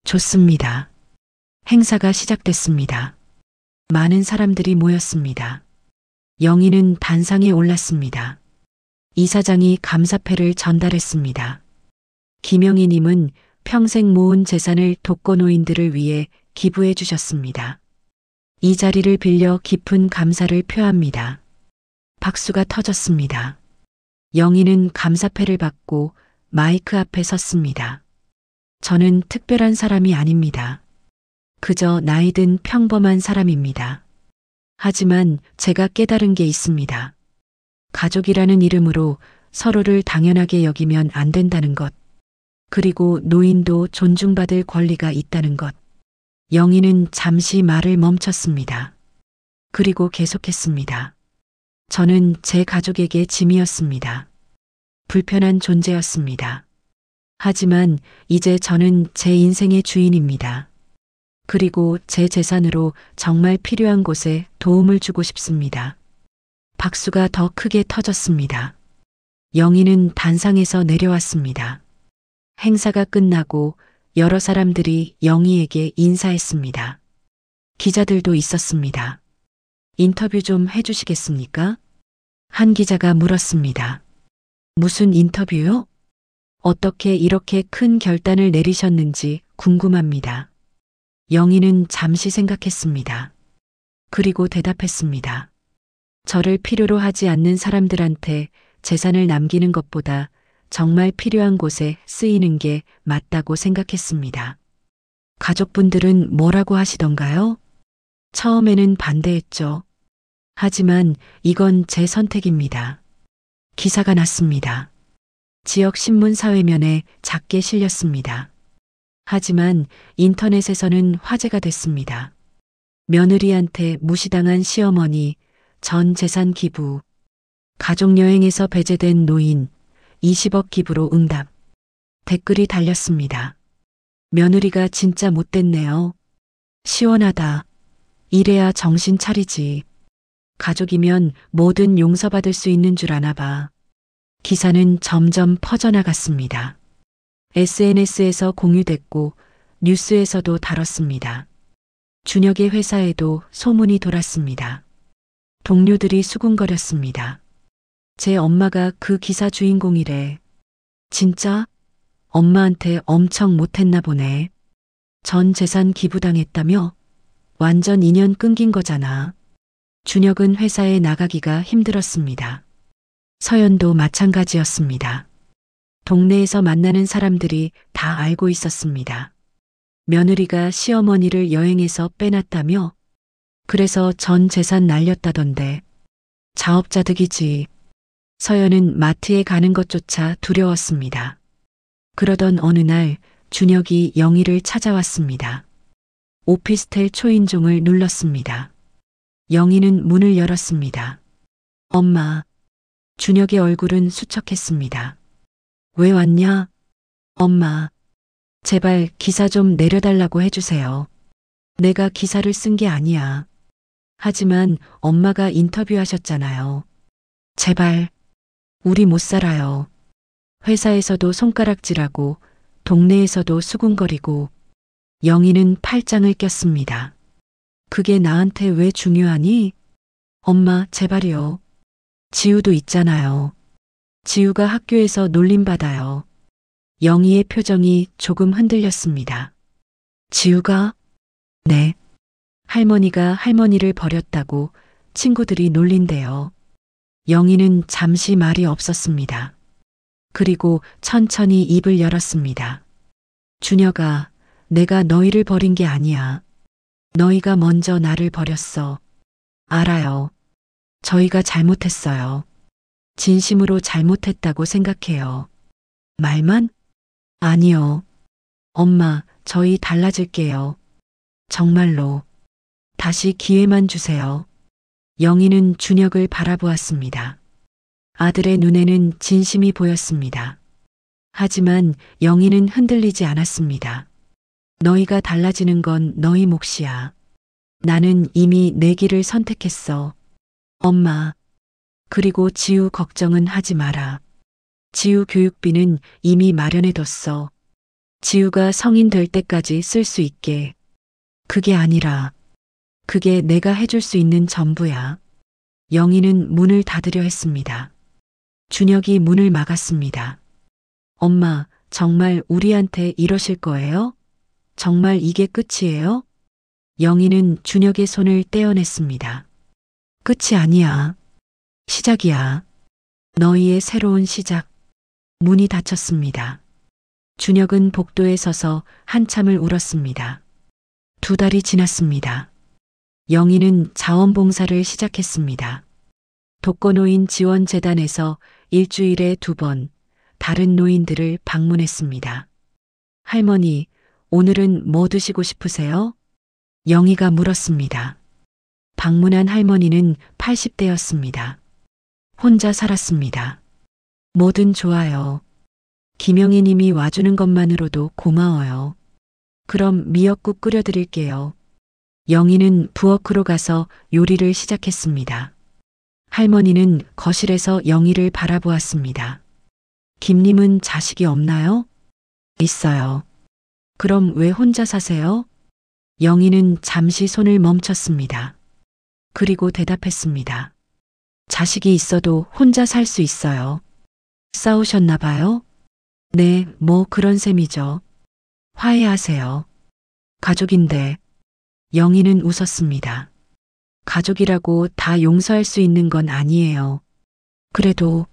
좋습니다. 행사가 시작됐습니다. 많은 사람들이 모였습니다. 영희는 단상에 올랐습니다. 이사장이 감사패를 전달했습니다. 김영희님은 평생 모은 재산을 독거노인들을 위해 기부해 주셨습니다. 이 자리를 빌려 깊은 감사를 표합니다. 박수가 터졌습니다. 영희는 감사패를 받고 마이크 앞에 섰습니다. 저는 특별한 사람이 아닙니다. 그저 나이든 평범한 사람입니다. 하지만 제가 깨달은 게 있습니다. 가족이라는 이름으로 서로를 당연하게 여기면 안 된다는 것. 그리고 노인도 존중받을 권리가 있다는 것. 영희는 잠시 말을 멈췄습니다. 그리고 계속했습니다. 저는 제 가족에게 짐이었습니다. 불편한 존재였습니다. 하지만 이제 저는 제 인생의 주인입니다. 그리고 제 재산으로 정말 필요한 곳에 도움을 주고 싶습니다. 박수가 더 크게 터졌습니다. 영희는 단상에서 내려왔습니다. 행사가 끝나고 여러 사람들이 영희에게 인사했습니다. 기자들도 있었습니다. 인터뷰 좀 해주시겠습니까? 한 기자가 물었습니다. 무슨 인터뷰요? 어떻게 이렇게 큰 결단을 내리셨는지 궁금합니다. 영희는 잠시 생각했습니다. 그리고 대답했습니다. 저를 필요로 하지 않는 사람들한테 재산을 남기는 것보다 정말 필요한 곳에 쓰이는 게 맞다고 생각했습니다. 가족분들은 뭐라고 하시던가요? 처음에는 반대했죠. 하지만 이건 제 선택입니다. 기사가 났습니다. 지역 신문 사회면에 작게 실렸습니다. 하지만 인터넷에서는 화제가 됐습니다. 며느리한테 무시당한 시어머니, 전 재산 기부, 가족여행에서 배제된 노인, 20억 기부로 응답. 댓글이 달렸습니다. 며느리가 진짜 못됐네요. 시원하다. 이래야 정신 차리지. 가족이면 뭐든 용서받을 수 있는 줄 아나 봐. 기사는 점점 퍼져나갔습니다. SNS에서 공유됐고 뉴스에서도 다뤘습니다. 준혁의 회사에도 소문이 돌았습니다. 동료들이 수군거렸습니다. 제 엄마가 그 기사 주인공이래. 진짜? 엄마한테 엄청 못했나 보네. 전 재산 기부당했다며? 완전 인연 끊긴 거잖아. 준혁은 회사에 나가기가 힘들었습니다. 서연도 마찬가지였습니다. 동네에서 만나는 사람들이 다 알고 있었습니다. 며느리가 시어머니를 여행에서 빼놨다며? 그래서 전 재산 날렸다던데. 자업자득이지. 서연은 마트에 가는 것조차 두려웠습니다. 그러던 어느 날 준혁이 영희를 찾아왔습니다. 오피스텔 초인종을 눌렀습니다. 영희는 문을 열었습니다. 엄마. 준혁의 얼굴은 수척했습니다. 왜 왔냐? 엄마. 제발 기사 좀 내려달라고 해주세요. 내가 기사를 쓴 게 아니야. 하지만 엄마가 인터뷰하셨잖아요. 제발. 우리 못 살아요. 회사에서도 손가락질하고 동네에서도 수군거리고. 영희는 팔짱을 꼈습니다. 그게 나한테 왜 중요하니? 엄마, 제발이요. 지우도 있잖아요. 지우가 학교에서 놀림받아요. 영희의 표정이 조금 흔들렸습니다. 지우가? 네. 할머니가 할머니를 버렸다고 친구들이 놀린대요. 영희는 잠시 말이 없었습니다. 그리고 천천히 입을 열었습니다. 준혁아, 내가 너희를 버린 게 아니야. 너희가 먼저 나를 버렸어. 알아요. 저희가 잘못했어요. 진심으로 잘못했다고 생각해요. 말만? 아니요. 엄마, 저희 달라질게요. 정말로. 다시 기회만 주세요. 영희는 준혁을 바라보았습니다. 아들의 눈에는 진심이 보였습니다. 하지만 영희는 흔들리지 않았습니다. 너희가 달라지는 건 너희 몫이야. 나는 이미 내 길을 선택했어. 엄마. 그리고 지우 걱정은 하지 마라. 지우 교육비는 이미 마련해뒀어. 지우가 성인 될 때까지 쓸 수 있게. 그게 아니라 그게 내가 해줄 수 있는 전부야. 영희는 문을 닫으려 했습니다. 준혁이 문을 막았습니다. 엄마, 정말 우리한테 이러실 거예요? 정말 이게 끝이에요? 영희는 준혁의 손을 떼어냈습니다. 끝이 아니야. 시작이야. 너희의 새로운 시작. 문이 닫혔습니다. 준혁은 복도에 서서 한참을 울었습니다. 2달이 지났습니다. 영희는 자원봉사를 시작했습니다. 독거노인 지원재단에서 일주일에 2번 다른 노인들을 방문했습니다. 할머니, 오늘은 뭐 드시고 싶으세요? 영희가 물었습니다. 방문한 할머니는 80대였습니다. 혼자 살았습니다. 뭐든 좋아요. 김영희 님이 와주는 것만으로도 고마워요. 그럼 미역국 끓여드릴게요. 영희는 부엌으로 가서 요리를 시작했습니다. 할머니는 거실에서 영희를 바라보았습니다. 김님은 자식이 없나요? 있어요. 그럼 왜 혼자 사세요? 영희는 잠시 손을 멈췄습니다. 그리고 대답했습니다. 자식이 있어도 혼자 살 수 있어요. 싸우셨나 봐요? 네, 뭐 그런 셈이죠. 화해하세요. 가족인데. 영희는 웃었습니다. 가족이라고 다 용서할 수 있는 건 아니에요. 그래도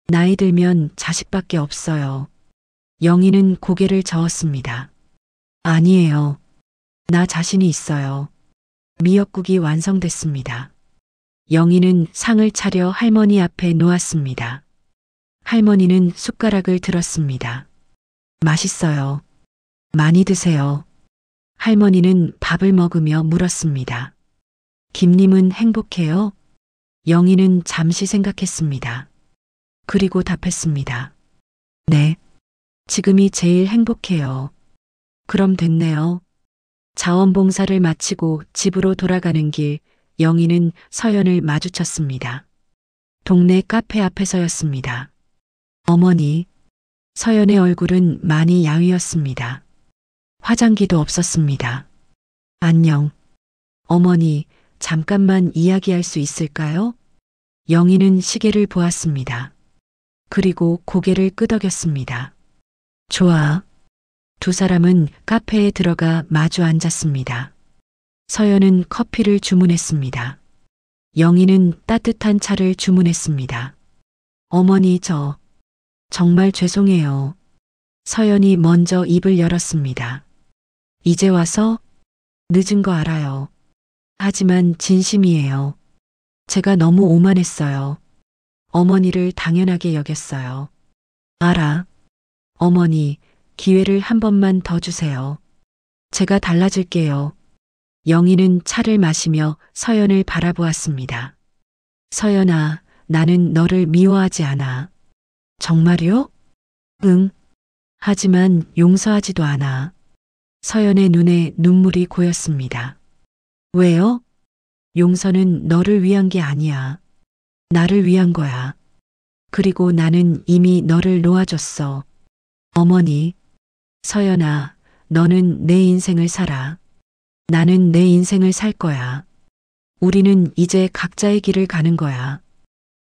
나이 들면 자식밖에 없어요. 영희는 고개를 저었습니다. 아니에요. 나 자신이 있어요. 미역국이 완성됐습니다. 영희는 상을 차려 할머니 앞에 놓았습니다. 할머니는 숟가락을 들었습니다. 맛있어요. 많이 드세요. 할머니는 밥을 먹으며 물었습니다. 김님은 행복해요? 영희는 잠시 생각했습니다. 그리고 답했습니다. 네. 지금이 제일 행복해요. 그럼 됐네요. 자원봉사를 마치고 집으로 돌아가는 길, 영희는 서연을 마주쳤습니다. 동네 카페 앞에서였습니다. 어머니, 서연의 얼굴은 많이 야위었습니다. 화장기도 없었습니다. 안녕. 어머니, 잠깐만 이야기할 수 있을까요? 영희는 시계를 보았습니다. 그리고 고개를 끄덕였습니다. 좋아. 두 사람은 카페에 들어가 마주 앉았습니다. 서연은 커피를 주문했습니다. 영희는 따뜻한 차를 주문했습니다. 어머니, 정말 죄송해요. 서연이 먼저 입을 열었습니다. 이제 와서? 늦은 거 알아요. 하지만 진심이에요. 제가 너무 오만했어요. 어머니를 당연하게 여겼어요. 알아. 어머니, 기회를 한 번만 더 주세요. 제가 달라질게요. 영희는 차를 마시며 서연을 바라보았습니다. 서연아, 나는 너를 미워하지 않아. 정말요? 응. 하지만 용서하지도 않아. 서연의 눈에 눈물이 고였습니다. 왜요? 용서는 너를 위한 게 아니야. 나를 위한 거야. 그리고 나는 이미 너를 놓아줬어. 어머니, 서연아, 너는 내 인생을 살아. 나는 내 인생을 살 거야. 우리는 이제 각자의 길을 가는 거야.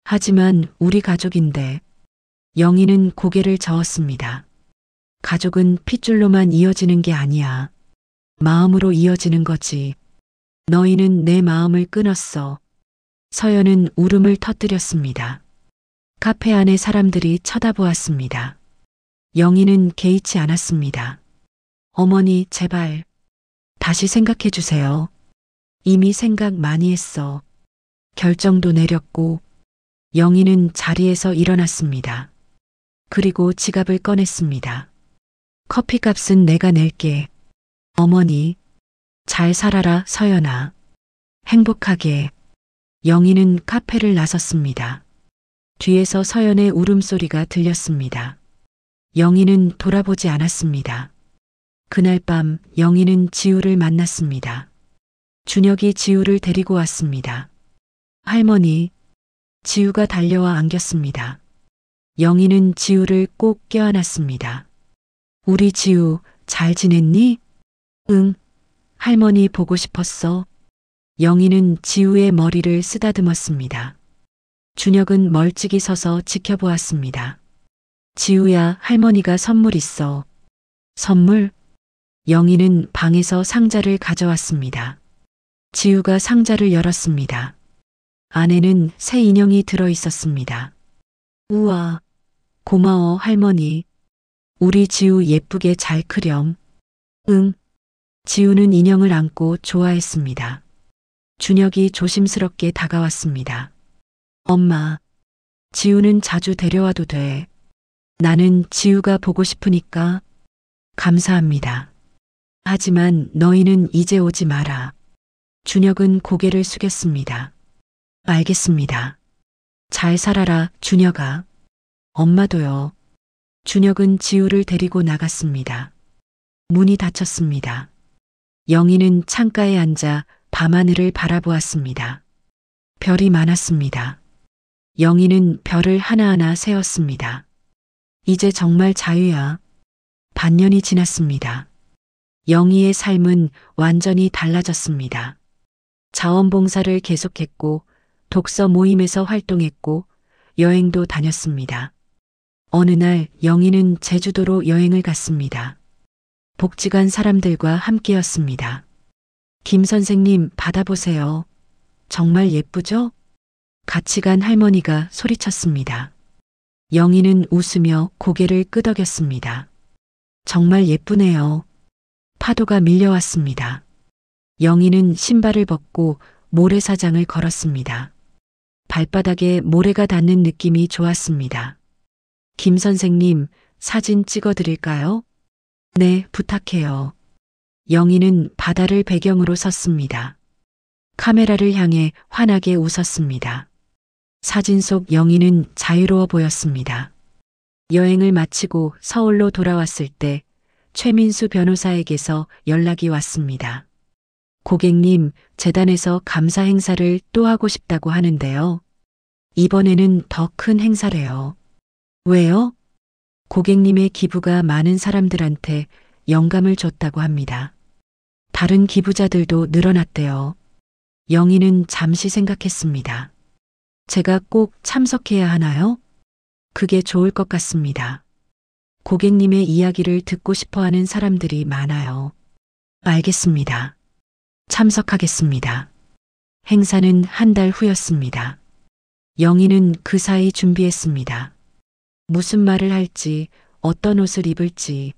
하지만 우리 가족인데. 영희는 고개를 저었습니다. 가족은 핏줄로만 이어지는 게 아니야. 마음으로 이어지는 거지. 너희는 내 마음을 끊었어. 서연은 울음을 터뜨렸습니다. 카페 안에 사람들이 쳐다보았습니다. 영희는 개의치 않았습니다. 어머니, 제발. 다시 생각해 주세요. 이미 생각 많이 했어. 결정도 내렸고. 영희는 자리에서 일어났습니다. 그리고 지갑을 꺼냈습니다. 커피값은 내가 낼게. 어머니, 잘 살아라, 서연아. 행복하게. 영희는 카페를 나섰습니다. 뒤에서 서연의 울음소리가 들렸습니다. 영희는 돌아보지 않았습니다. 그날 밤 영희는 지우를 만났습니다. 준혁이 지우를 데리고 왔습니다. 할머니, 지우가 달려와 안겼습니다. 영희는 지우를 꼭 껴안았습니다. 우리 지우 잘 지냈니? 응. 할머니 보고 싶었어. 영희는 지우의 머리를 쓰다듬었습니다. 준혁은 멀찍이 서서 지켜보았습니다. 지우야, 할머니가 선물 있어. 선물? 영희는 방에서 상자를 가져왔습니다. 지우가 상자를 열었습니다. 안에는 새 인형이 들어 있었습니다. 우와, 고마워, 할머니. 우리 지우 예쁘게 잘 크렴. 응. 지우는 인형을 안고 좋아했습니다. 준혁이 조심스럽게 다가왔습니다. 엄마, 지우는 자주 데려와도 돼. 나는 지우가 보고 싶으니까. 감사합니다. 하지만 너희는 이제 오지 마라. 준혁은 고개를 숙였습니다. 알겠습니다. 잘 살아라, 준혁아. 엄마도요. 준혁은 지우를 데리고 나갔습니다. 문이 닫혔습니다. 영희는 창가에 앉아 밤하늘을 바라보았습니다. 별이 많았습니다. 영희는 별을 하나하나 세었습니다. 이제 정말 자유야. 반년이 지났습니다. 영희의 삶은 완전히 달라졌습니다. 자원봉사를 계속했고, 독서 모임에서 활동했고, 여행도 다녔습니다. 어느 날 영희는 제주도로 여행을 갔습니다. 복지관 사람들과 함께였습니다. 김 선생님, 받아보세요. 정말 예쁘죠? 같이 간 할머니가 소리쳤습니다. 영희는 웃으며 고개를 끄덕였습니다. 정말 예쁘네요. 파도가 밀려왔습니다. 영희는 신발을 벗고 모래사장을 걸었습니다. 발바닥에 모래가 닿는 느낌이 좋았습니다. 김 선생님, 사진 찍어드릴까요? 네, 부탁해요. 영희는 바다를 배경으로 섰습니다. 카메라를 향해 환하게 웃었습니다. 사진 속 영희는 자유로워 보였습니다. 여행을 마치고 서울로 돌아왔을 때 최민수 변호사에게서 연락이 왔습니다. 고객님, 재단에서 감사 행사를 또 하고 싶다고 하는데요. 이번에는 더 큰 행사래요. 왜요? 고객님의 기부가 많은 사람들한테 영감을 줬다고 합니다. 다른 기부자들도 늘어났대요. 영희는 잠시 생각했습니다. 제가 꼭 참석해야 하나요? 그게 좋을 것 같습니다. 고객님의 이야기를 듣고 싶어 하는 사람들이 많아요. 알겠습니다. 참석하겠습니다. 행사는 한 달 후였습니다. 영희는 그 사이 준비했습니다. 무슨 말을 할지, 어떤 옷을 입을지.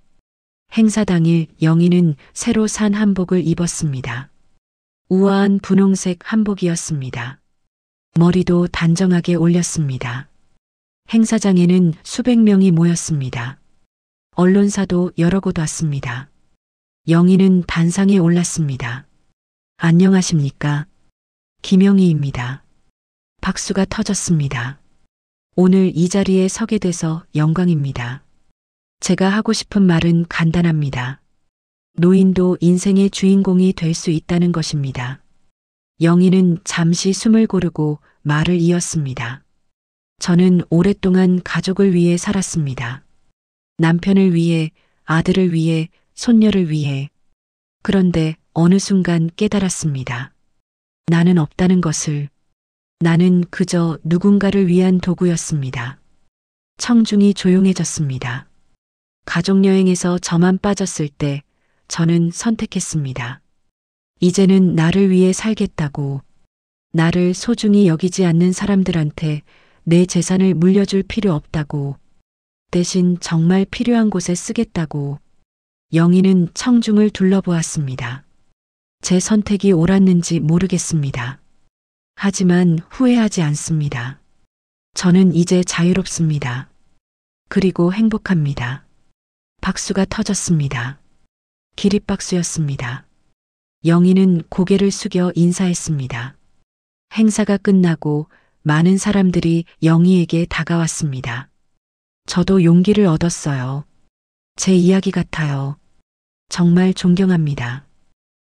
행사 당일 영희는 새로 산 한복을 입었습니다. 우아한 분홍색 한복이었습니다. 머리도 단정하게 올렸습니다. 행사장에는 수백 명이 모였습니다. 언론사도 여러 곳 왔습니다. 영희는 단상에 올랐습니다. 안녕하십니까? 김영희입니다. 박수가 터졌습니다. 오늘 이 자리에 서게 돼서 영광입니다. 제가 하고 싶은 말은 간단합니다. 노인도 인생의 주인공이 될 수 있다는 것입니다. 영희는 잠시 숨을 고르고 말을 이었습니다. 저는 오랫동안 가족을 위해 살았습니다. 남편을 위해, 아들을 위해, 손녀를 위해. 그런데 어느 순간 깨달았습니다. 나는 없다는 것을. 나는 그저 누군가를 위한 도구였습니다. 청중이 조용해졌습니다. 가족여행에서 저만 빠졌을 때 저는 선택했습니다. 이제는 나를 위해 살겠다고. 나를 소중히 여기지 않는 사람들한테 내 재산을 물려줄 필요 없다고. 대신 정말 필요한 곳에 쓰겠다고. 영희는 청중을 둘러보았습니다. 제 선택이 옳았는지 모르겠습니다. 하지만 후회하지 않습니다. 저는 이제 자유롭습니다. 그리고 행복합니다. 박수가 터졌습니다. 기립박수였습니다. 영희는 고개를 숙여 인사했습니다. 행사가 끝나고 많은 사람들이 영희에게 다가왔습니다. 저도 용기를 얻었어요. 제 이야기 같아요. 정말 존경합니다.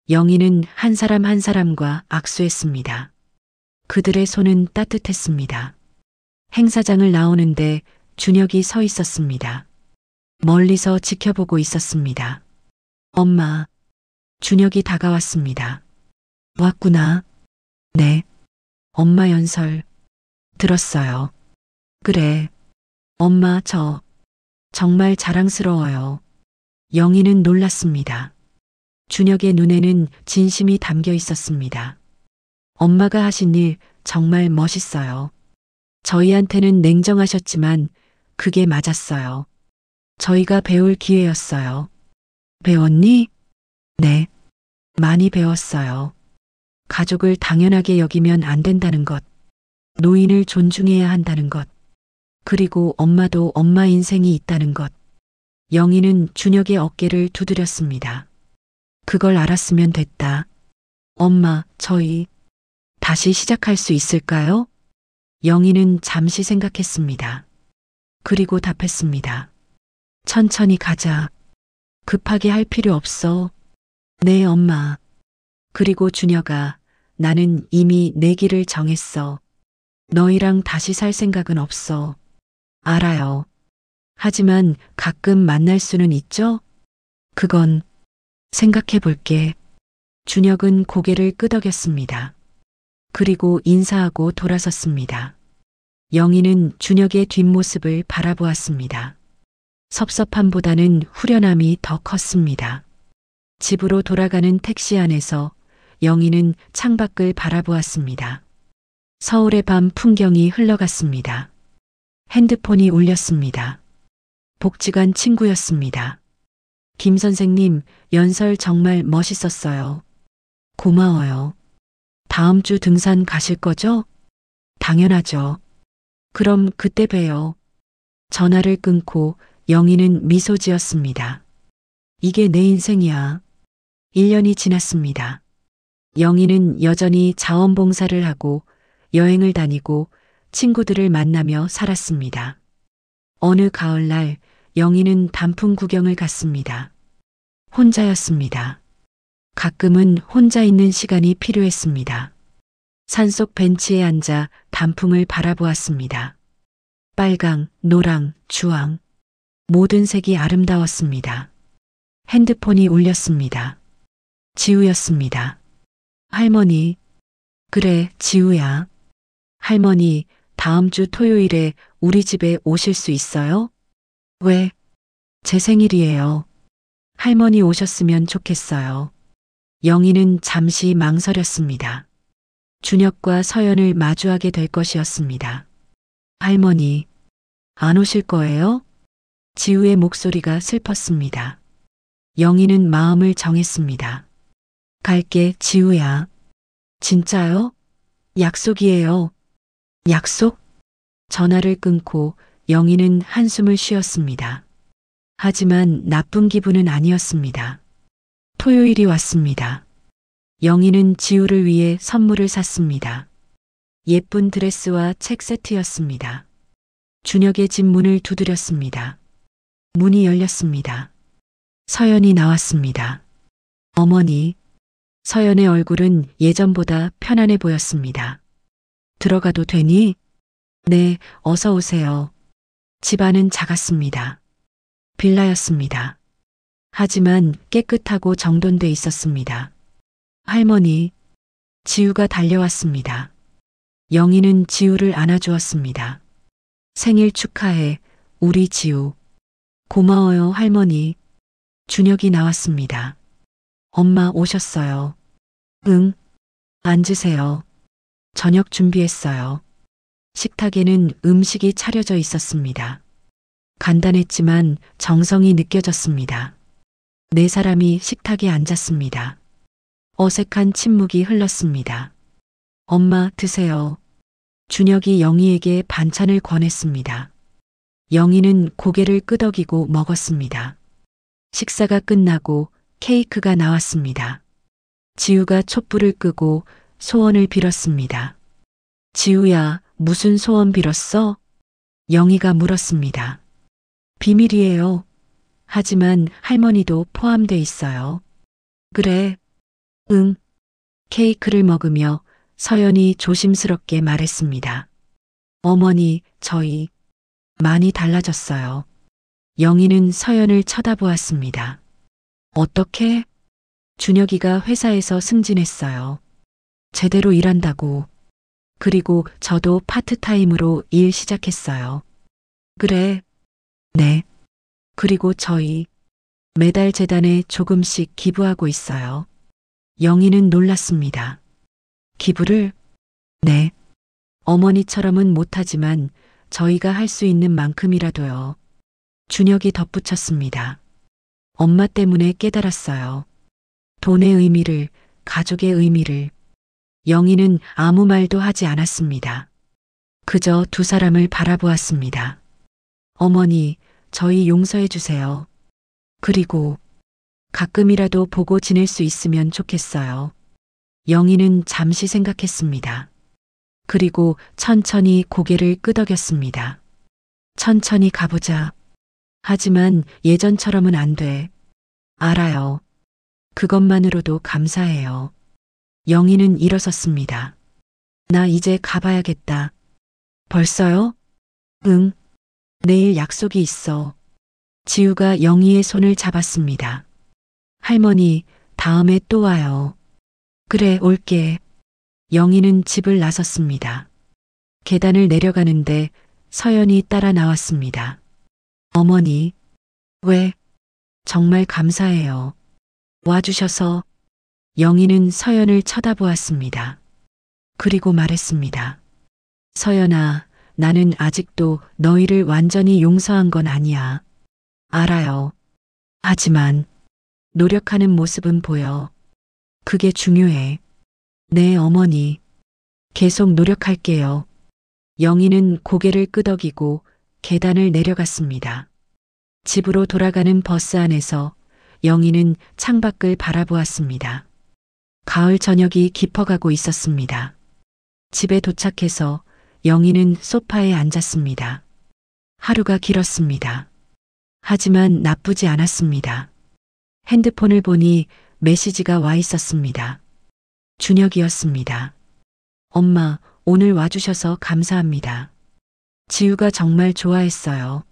영희는 한 사람 한 사람과 악수했습니다. 그들의 손은 따뜻했습니다. 행사장을 나오는데 준혁이 서 있었습니다. 멀리서 지켜보고 있었습니다. 엄마. 준혁이 다가왔습니다. 왔구나. 네. 엄마 연설. 들었어요. 그래. 엄마, 저 정말 자랑스러워요. 영희는 놀랐습니다. 준혁의 눈에는 진심이 담겨 있었습니다. 엄마가 하신 일 정말 멋있어요. 저희한테는 냉정하셨지만 그게 맞았어요. 저희가 배울 기회였어요. 배웠니? 네. 많이 배웠어요. 가족을 당연하게 여기면 안 된다는 것. 노인을 존중해야 한다는 것. 그리고 엄마도 엄마 인생이 있다는 것. 영희는 준혁의 어깨를 두드렸습니다. 그걸 알았으면 됐다. 엄마, 저희 다시 시작할 수 있을까요? 영희는 잠시 생각했습니다. 그리고 답했습니다. 천천히 가자. 급하게 할 필요 없어. 네, 엄마. 그리고 준혁아, 나는 이미 내 길을 정했어. 너희랑 다시 살 생각은 없어. 알아요. 하지만 가끔 만날 수는 있죠? 그건 생각해 볼게. 준혁은 고개를 끄덕였습니다. 그리고 인사하고 돌아섰습니다. 영희는 준혁의 뒷모습을 바라보았습니다. 섭섭함보다는 후련함이 더 컸습니다. 집으로 돌아가는 택시 안에서 영희는 창밖을 바라보았습니다. 서울의 밤 풍경이 흘러갔습니다. 핸드폰이 울렸습니다. 복지관 친구였습니다. 김 선생님, 연설 정말 멋있었어요. 고마워요. 다음 주 등산 가실 거죠? 당연하죠. 그럼 그때 봬요. 전화를 끊고 영희는 미소 지었습니다. 이게 내 인생이야. 1년이 지났습니다. 영희는 여전히 자원봉사를 하고 여행을 다니고 친구들을 만나며 살았습니다. 어느 가을날 영희는 단풍 구경을 갔습니다. 혼자였습니다. 가끔은 혼자 있는 시간이 필요했습니다. 산속 벤치에 앉아 단풍을 바라보았습니다. 빨강, 노랑, 주황. 모든 색이 아름다웠습니다. 핸드폰이 울렸습니다. 지우였습니다. 할머니. 그래, 지우야. 할머니, 다음 주 토요일에 우리 집에 오실 수 있어요? 왜? 제 생일이에요. 할머니 오셨으면 좋겠어요. 영희는 잠시 망설였습니다. 준혁과 서연을 마주하게 될 것이었습니다. 할머니, 안 오실 거예요? 지우의 목소리가 슬펐습니다. 영희는 마음을 정했습니다. 갈게, 지우야. 진짜요? 약속이에요. 약속? 전화를 끊고 영희는 한숨을 쉬었습니다. 하지만 나쁜 기분은 아니었습니다. 토요일이 왔습니다. 영희는 지우를 위해 선물을 샀습니다. 예쁜 드레스와 책 세트였습니다. 준혁의 집 문을 두드렸습니다. 문이 열렸습니다. 서연이 나왔습니다. 어머니. 서연의 얼굴은 예전보다 편안해 보였습니다. 들어가도 되니? 네, 어서 오세요. 집 안은 작았습니다. 빌라였습니다. 하지만 깨끗하고 정돈돼 있었습니다. 할머니. 지우가 달려왔습니다. 영희는 지우를 안아주었습니다. 생일 축하해, 우리 지우. 고마워요, 할머니. 준혁이 나왔습니다. 엄마 오셨어요. 응. 앉으세요. 저녁 준비했어요. 식탁에는 음식이 차려져 있었습니다. 간단했지만 정성이 느껴졌습니다. 네 사람이 식탁에 앉았습니다. 어색한 침묵이 흘렀습니다. 엄마 드세요. 준혁이 영희에게 반찬을 권했습니다. 영희는 고개를 끄덕이고 먹었습니다. 식사가 끝나고 케이크가 나왔습니다. 지우가 촛불을 끄고 소원을 빌었습니다. 지우야, 무슨 소원 빌었어? 영희가 물었습니다. 비밀이에요. 하지만 할머니도 포함돼 있어요. 그래. 응. 케이크를 먹으며 서연이 조심스럽게 말했습니다. 어머니, 저희 많이 달라졌어요. 영희는 서연을 쳐다보았습니다. 어떻게? 준혁이가 회사에서 승진했어요. 제대로 일한다고. 그리고 저도 파트타임으로 일 시작했어요. 그래. 네. 그리고 저희 매달 재단에 조금씩 기부하고 있어요. 영희는 놀랐습니다. 기부를? 네. 어머니처럼은 못하지만 저희가 할 수 있는 만큼이라도요. 준혁이 덧붙였습니다. 엄마 때문에 깨달았어요. 돈의 의미를, 가족의 의미를. 영희는 아무 말도 하지 않았습니다. 그저 두 사람을 바라보았습니다. 어머니, 저희 용서해 주세요. 그리고 가끔이라도 보고 지낼 수 있으면 좋겠어요. 영희는 잠시 생각했습니다. 그리고 천천히 고개를 끄덕였습니다. 천천히 가보자. 하지만 예전처럼은 안 돼. 알아요. 그것만으로도 감사해요. 영희는 일어섰습니다. 나 이제 가봐야겠다. 벌써요? 응. 내일 약속이 있어. 지우가 영희의 손을 잡았습니다. 할머니, 다음에 또 와요. 그래, 올게. 영희는 집을 나섰습니다. 계단을 내려가는데 서연이 따라 나왔습니다. 어머니, 왜? 정말 감사해요. 와주셔서. 영희는 서연을 쳐다보았습니다. 그리고 말했습니다. 서연아, 나는 아직도 너희를 완전히 용서한 건 아니야. 알아요. 하지만 노력하는 모습은 보여. 그게 중요해. 네, 어머니. 계속 노력할게요. 영희는 고개를 끄덕이고 계단을 내려갔습니다. 집으로 돌아가는 버스 안에서 영희는 창밖을 바라보았습니다. 가을 저녁이 깊어가고 있었습니다. 집에 도착해서 영희는 소파에 앉았습니다. 하루가 길었습니다. 하지만 나쁘지 않았습니다. 핸드폰을 보니 메시지가 와 있었습니다. 준혁이었습니다. 엄마, 오늘 와주셔서 감사합니다. 지우가 정말 좋아했어요.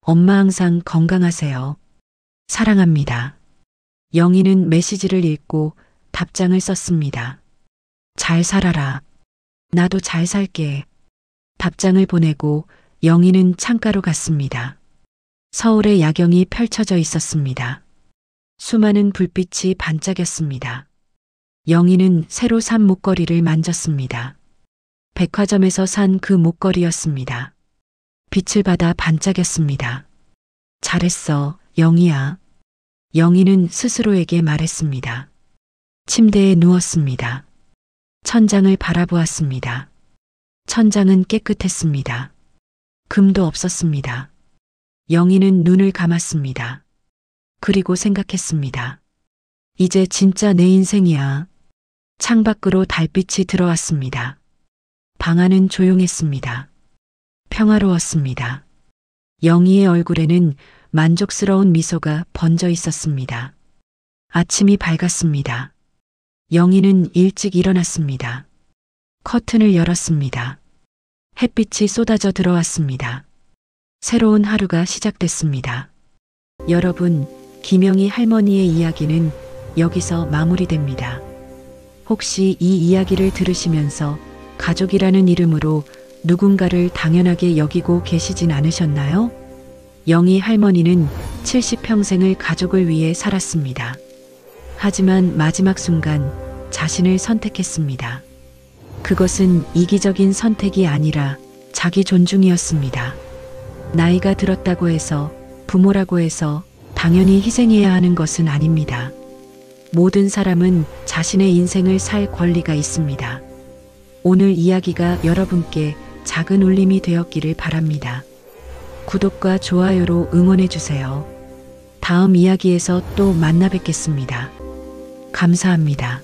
엄마 항상 건강하세요. 사랑합니다. 영희는 메시지를 읽고 답장을 썼습니다. 잘 살아라. 나도 잘 살게. 답장을 보내고 영희는 창가로 갔습니다. 서울의 야경이 펼쳐져 있었습니다. 수많은 불빛이 반짝였습니다. 영희는 새로 산 목걸이를 만졌습니다. 백화점에서 산 그 목걸이였습니다. 빛을 받아 반짝였습니다. 잘했어, 영희야. 영희는 스스로에게 말했습니다. 침대에 누웠습니다. 천장을 바라보았습니다. 천장은 깨끗했습니다. 금도 없었습니다. 영희는 눈을 감았습니다. 그리고 생각했습니다. 이제 진짜 내 인생이야. 창밖으로 달빛이 들어왔습니다. 방 안은 조용했습니다. 평화로웠습니다. 영희의 얼굴에는 만족스러운 미소가 번져 있었습니다. 아침이 밝았습니다. 영희는 일찍 일어났습니다. 커튼을 열었습니다. 햇빛이 쏟아져 들어왔습니다. 새로운 하루가 시작됐습니다. 여러분, 김영희 할머니의 이야기는 여기서 마무리됩니다. 혹시 이 이야기를 들으시면서 가족이라는 이름으로 누군가를 당연하게 여기고 계시진 않으셨나요? 영희 할머니는 70평생을 가족을 위해 살았습니다. 하지만 마지막 순간 자신을 선택했습니다. 그것은 이기적인 선택이 아니라 자기 존중이었습니다. 나이가 들었다고 해서, 부모라고 해서 당연히 희생해야 하는 것은 아닙니다. 모든 사람은 자신의 인생을 살 권리가 있습니다. 오늘 이야기가 여러분께 작은 울림이 되었기를 바랍니다. 구독과 좋아요로 응원해주세요. 다음 이야기에서 또 만나 뵙겠습니다. 감사합니다.